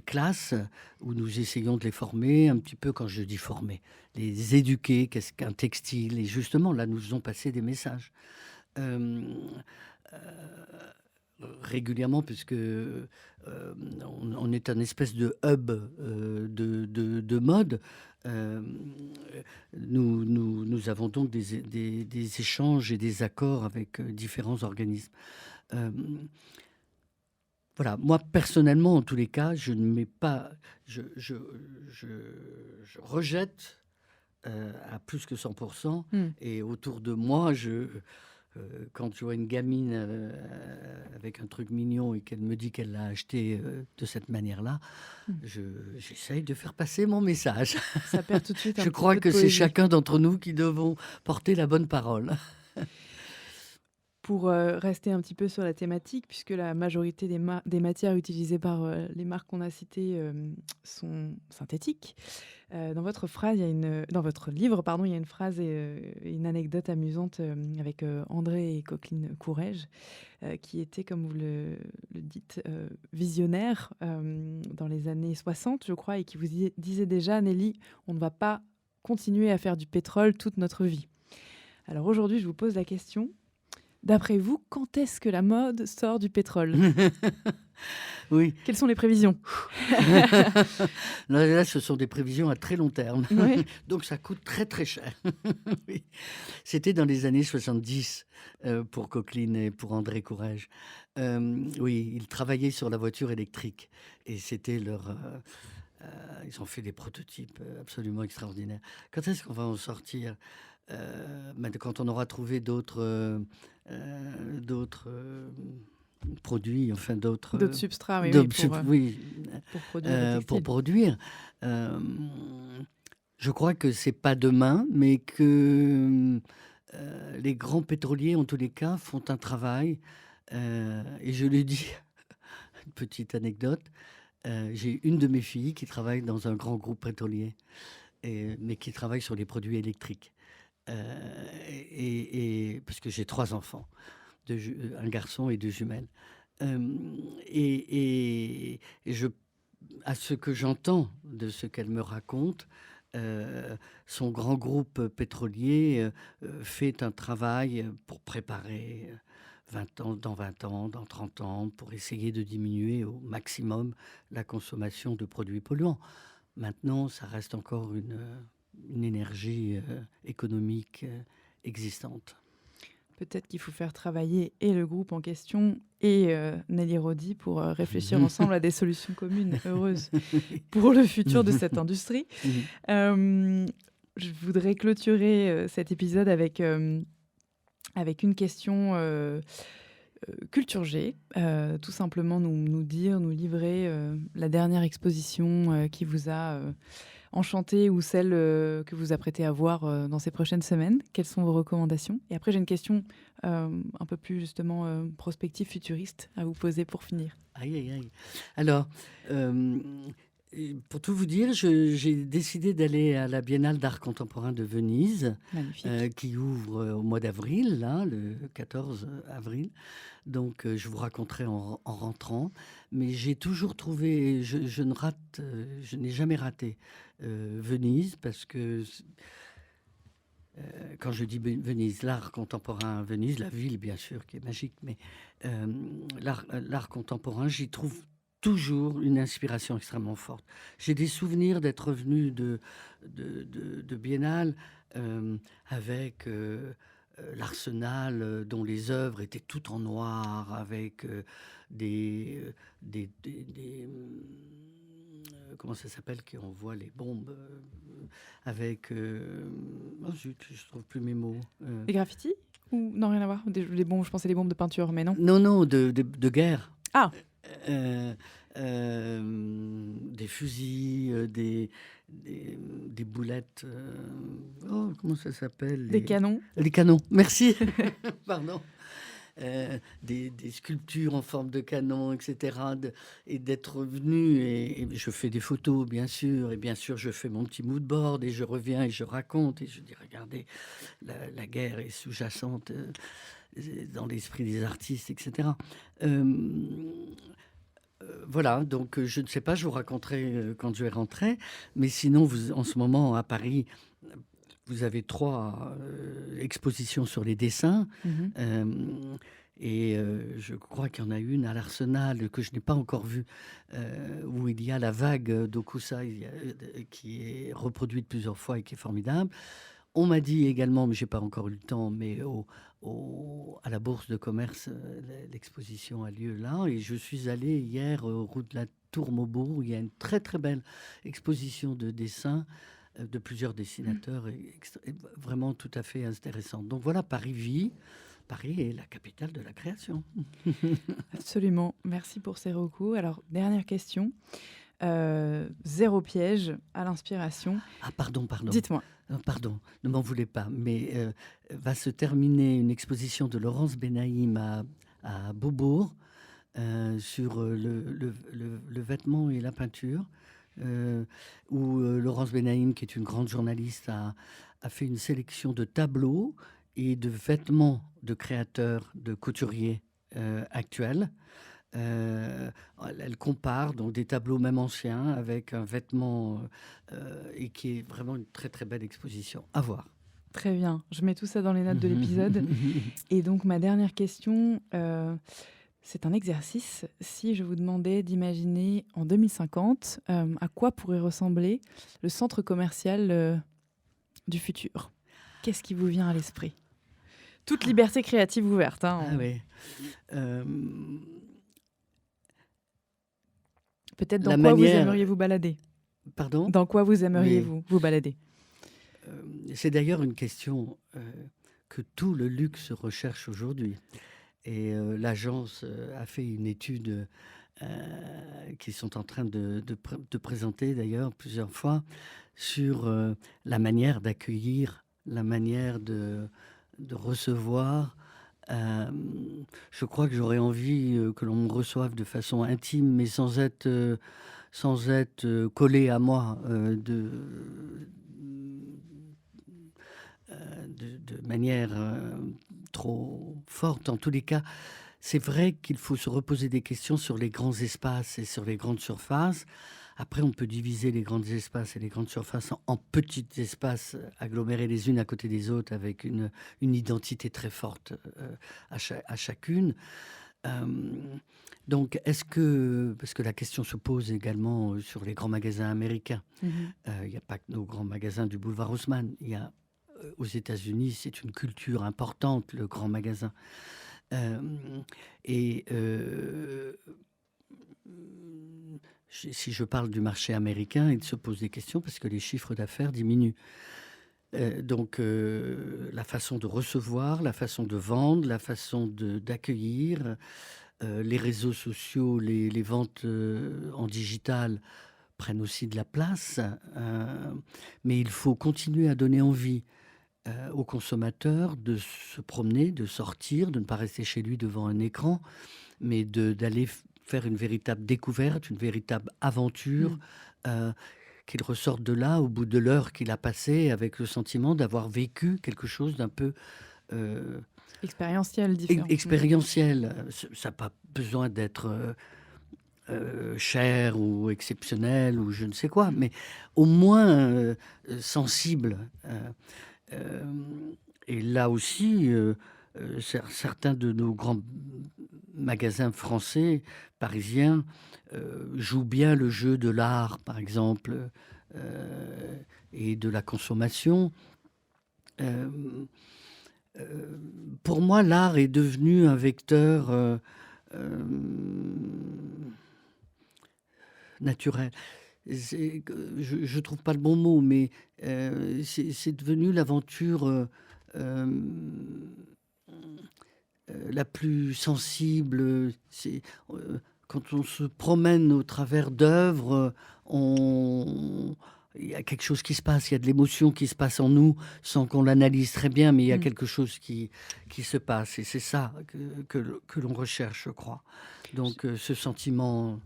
classes, où nous essayons de les former, un petit peu, quand je dis former, les éduquer, qu'est-ce qu'un textile. Et justement, là, nous faisons passer des messages. Euh, euh, Régulièrement, puisque on est un espèce de hub de mode. euh, nous avons donc des échanges et des accords avec différents organismes. Euh, voilà, moi personnellement, en tous les cas, je ne mets pas, je, je rejette à plus que 100%. Hmm. Et autour de moi, quand je vois une gamine avec un truc mignon et qu'elle me dit qu'elle l'a acheté de cette manière-là, Hmm. j'essaye de faire passer mon message. Ça perd tout de suite un Je petit crois peu de que c'est poésie. chacun d'entre nous qui devons porter la bonne parole. Pour rester un petit peu sur la thématique, puisque la majorité des matières utilisées par les marques qu'on a citées sont synthétiques, dans dans votre livre, pardon, il y a une phrase et une anecdote amusante avec André et Coqueline Courrèges, qui était, comme vous le dites, visionnaire dans les années 60, je crois, et qui vous disait déjà, Nelly, on ne va pas continuer à faire du pétrole toute notre vie. Alors aujourd'hui, je vous pose la question. D'après vous, quand est-ce que la mode sort du pétrole? Oui. Quelles sont les prévisions? Là, ce sont des prévisions à très long terme. Oui. Donc, ça coûte très, très cher. Oui. C'était dans les années 70 pour Coqueline et pour André Courrèges. Oui, ils travaillaient sur la voiture électrique. Et c'était ils ont fait des prototypes absolument extraordinaires. Quand est-ce qu'on va en sortir? Quand on aura trouvé d'autres produits, enfin D'autres substrats, oui, oui, pour produire le pour textile. produire. Euh, je crois que c'est pas demain, mais que les grands pétroliers, en tous les cas, font un travail. Et je le dis, une petite anecdote, j'ai une de mes filles qui travaille dans un grand groupe pétrolier, mais qui travaille sur les produits électriques. Parce que j'ai 3 enfants, un garçon et 2 jumelles. Et à ce que j'entends de ce qu'elle me raconte, son grand groupe pétrolier fait un travail pour préparer 20 ans, dans 20 ans, dans 30 ans, pour essayer de diminuer au maximum la consommation de produits polluants. Maintenant, ça reste encore une énergie économique existante. Peut-être qu'il faut faire travailler et le groupe en question et Nelly Rodi pour réfléchir ensemble à des solutions communes heureuses pour le futur de cette industrie. Je voudrais clôturer cet épisode avec une question culture G. Tout simplement nous livrer la dernière exposition qui vous a enchanté ou celle que vous apprêtez à voir dans ces prochaines semaines. Quelles sont vos recommandations? Et après, j'ai une question un peu plus justement prospective, futuriste à vous poser pour finir. Aïe, aïe, aïe. Alors, pour tout vous dire, j'ai décidé d'aller à la Biennale d'art contemporain de Venise, Magnifique. qui ouvre au mois d'avril, là, le 14 avril. Donc, je vous raconterai en rentrant. Mais j'ai toujours trouvé, je n'ai jamais raté Venise, parce que quand je dis Venise, l'art contemporain à Venise, la ville bien sûr qui est magique, mais l'art contemporain, j'y trouve toujours une inspiration extrêmement forte. J'ai des souvenirs d'être venu de Biennale avec l'Arsenal, dont les œuvres étaient toutes en noir, avec comment ça s'appelle, qui envoie les bombes avec... oh zut, je trouve plus mes mots. Les graffitis? Ou non, rien à voir. Les bombes, je pensais les bombes de peinture, mais non. Non, de guerre. Ah, Des fusils, des boulettes. Oh, comment ça s'appelle? des canons. Les canons, merci. Pardon. Des sculptures en forme de canon, etc. Et d'être venu, et je fais des photos, bien sûr, et bien sûr, je fais mon petit mood board, et je reviens et je raconte, et je dis, regardez, la guerre est sous-jacente dans l'esprit des artistes, etc. Voilà, donc je ne sais pas, je vous raconterai quand je vais rentrer, mais sinon, vous, en ce moment, à Paris, vous avez 3 expositions sur les dessins. Et je crois qu'il y en a une à l'Arsenal que je n'ai pas encore vue, où il y a la vague d'Okusai qui est reproduite plusieurs fois et qui est formidable. On m'a dit également, mais je n'ai pas encore eu le temps, mais à la Bourse de commerce, l'exposition a lieu là. Et je suis allé hier route de la Tour Maubourg, où il y a une très très belle exposition de dessins de plusieurs dessinateurs, et vraiment tout à fait intéressant. Donc voilà, Paris vit. Paris est la capitale de la création. Absolument. Merci pour ces recours. Alors, dernière question. Zéro piège à l'inspiration. Ah, pardon. Dites-moi. Pardon, ne m'en voulez pas, mais va se terminer une exposition de Laurence Benaïm à Beaubourg sur le vêtement et la peinture, où Laurence Benaïm, qui est une grande journaliste, a fait une sélection de tableaux et de vêtements de créateurs, de couturiers actuels. Elle compare donc des tableaux même anciens avec un vêtement et qui est vraiment une très très belle exposition à voir. Très bien. Je mets tout ça dans les notes de l'épisode. Et donc, ma dernière question, c'est un exercice. Si je vous demandais d'imaginer en 2050, à quoi pourrait ressembler le centre commercial du futur? Qu'est-ce qui vous vient à l'esprit? Toute liberté créative ouverte. Hein, Ah oui. Peut-être dans quoi vous aimeriez vous balader? Pardon? Dans quoi vous aimeriez vous balader? C'est d'ailleurs une question que tout le luxe recherche aujourd'hui. Et l'agence a fait une étude qu'ils sont en train de présenter d'ailleurs plusieurs fois sur la manière d'accueillir, la manière de recevoir. Je crois que j'aurais envie que l'on me reçoive de façon intime, mais sans être collé à moi de manière trop forte. En tous les cas, c'est vrai qu'il faut se reposer des questions sur les grands espaces et sur les grandes surfaces, Après, on peut diviser les grands espaces et les grandes surfaces en petits espaces agglomérés les unes à côté des autres avec une identité très forte à chacune. Donc, parce que la question se pose également sur les grands magasins américains. Il n'y a pas que nos grands magasins du boulevard Haussmann. Il y a, aux États-Unis, c'est une culture importante, le grand magasin. Si je parle du marché américain, il se pose des questions parce que les chiffres d'affaires diminuent. Donc, la façon de recevoir, la façon de vendre, la façon d'accueillir, les réseaux sociaux, les ventes en digital prennent aussi de la place. Mais il faut continuer à donner envie aux consommateurs de se promener, de sortir, de ne pas rester chez lui devant un écran, mais d'aller faire une véritable découverte, une véritable aventure, qu'il ressorte de là au bout de l'heure qu'il a passée avec le sentiment d'avoir vécu quelque chose d'un peu expérientiel, différent. Expérientiel. Ça n'a pas besoin d'être cher ou exceptionnel ou je ne sais quoi, mais au moins sensible. Et là aussi, certains de nos grands magasins français, parisiens, jouent bien le jeu de l'art, par exemple, et de la consommation. Pour moi, l'art est devenu un vecteur naturel. Je ne trouve pas le bon mot, mais c'est devenu l'aventure la plus sensible. Quand on se promène au travers d'œuvres, il y a quelque chose qui se passe, il y a de l'émotion qui se passe en nous, sans qu'on l'analyse très bien, mais il y a quelque chose qui se passe. Et c'est ça que l'on recherche, je crois. Donc, ce sentiment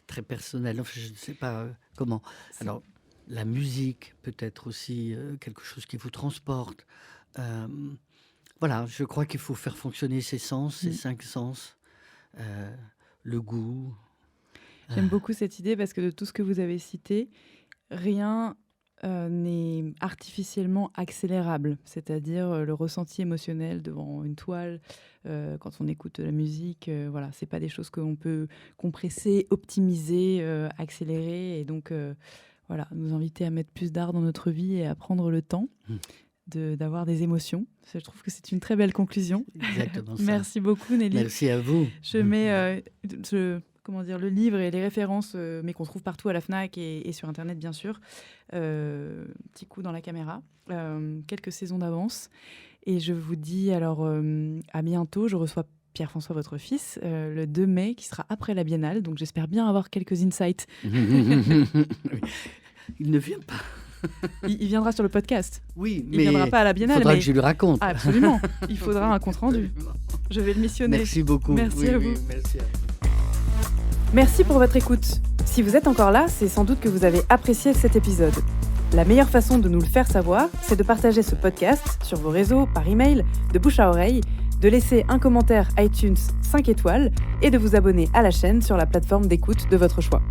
très personnel, enfin, je ne sais pas comment. Alors, la musique peut être aussi quelque chose qui vous transporte. Voilà, je crois qu'il faut faire fonctionner ces sens, ces 5 sens, le goût. J'aime beaucoup cette idée parce que de tout ce que vous avez cité, rien n'est artificiellement accélérable. C'est-à-dire le ressenti émotionnel devant une toile, quand on écoute de la musique, voilà, c'est pas des choses qu'on peut compresser, optimiser, accélérer. Et donc, voilà, nous inviter à mettre plus d'art dans notre vie et à prendre le temps d'avoir des émotions. Je trouve que c'est une très belle conclusion. Exactement ça. Merci beaucoup, Nelly. Merci à vous. Je mets le livre et les références, mais qu'on trouve partout à la FNAC et sur Internet, bien sûr. Petit coup dans la caméra. Quelques saisons d'avance. Et je vous dis alors à bientôt. Je reçois Pierre-François, votre fils, le 2 mai, qui sera après la Biennale. Donc j'espère bien avoir quelques insights. Il ne vient pas. Il viendra sur le podcast. Oui, il ne viendra pas à la Biennale. Il faudra que je lui raconte. Ah, absolument. Il faudra un compte-rendu. Je vais le missionner. Merci beaucoup. Merci à vous. Merci à vous. Merci pour votre écoute. Si vous êtes encore là, c'est sans doute que vous avez apprécié cet épisode. La meilleure façon de nous le faire savoir, c'est de partager ce podcast sur vos réseaux, par email, de bouche à oreille, de laisser un commentaire iTunes 5 étoiles et de vous abonner à la chaîne sur la plateforme d'écoute de votre choix.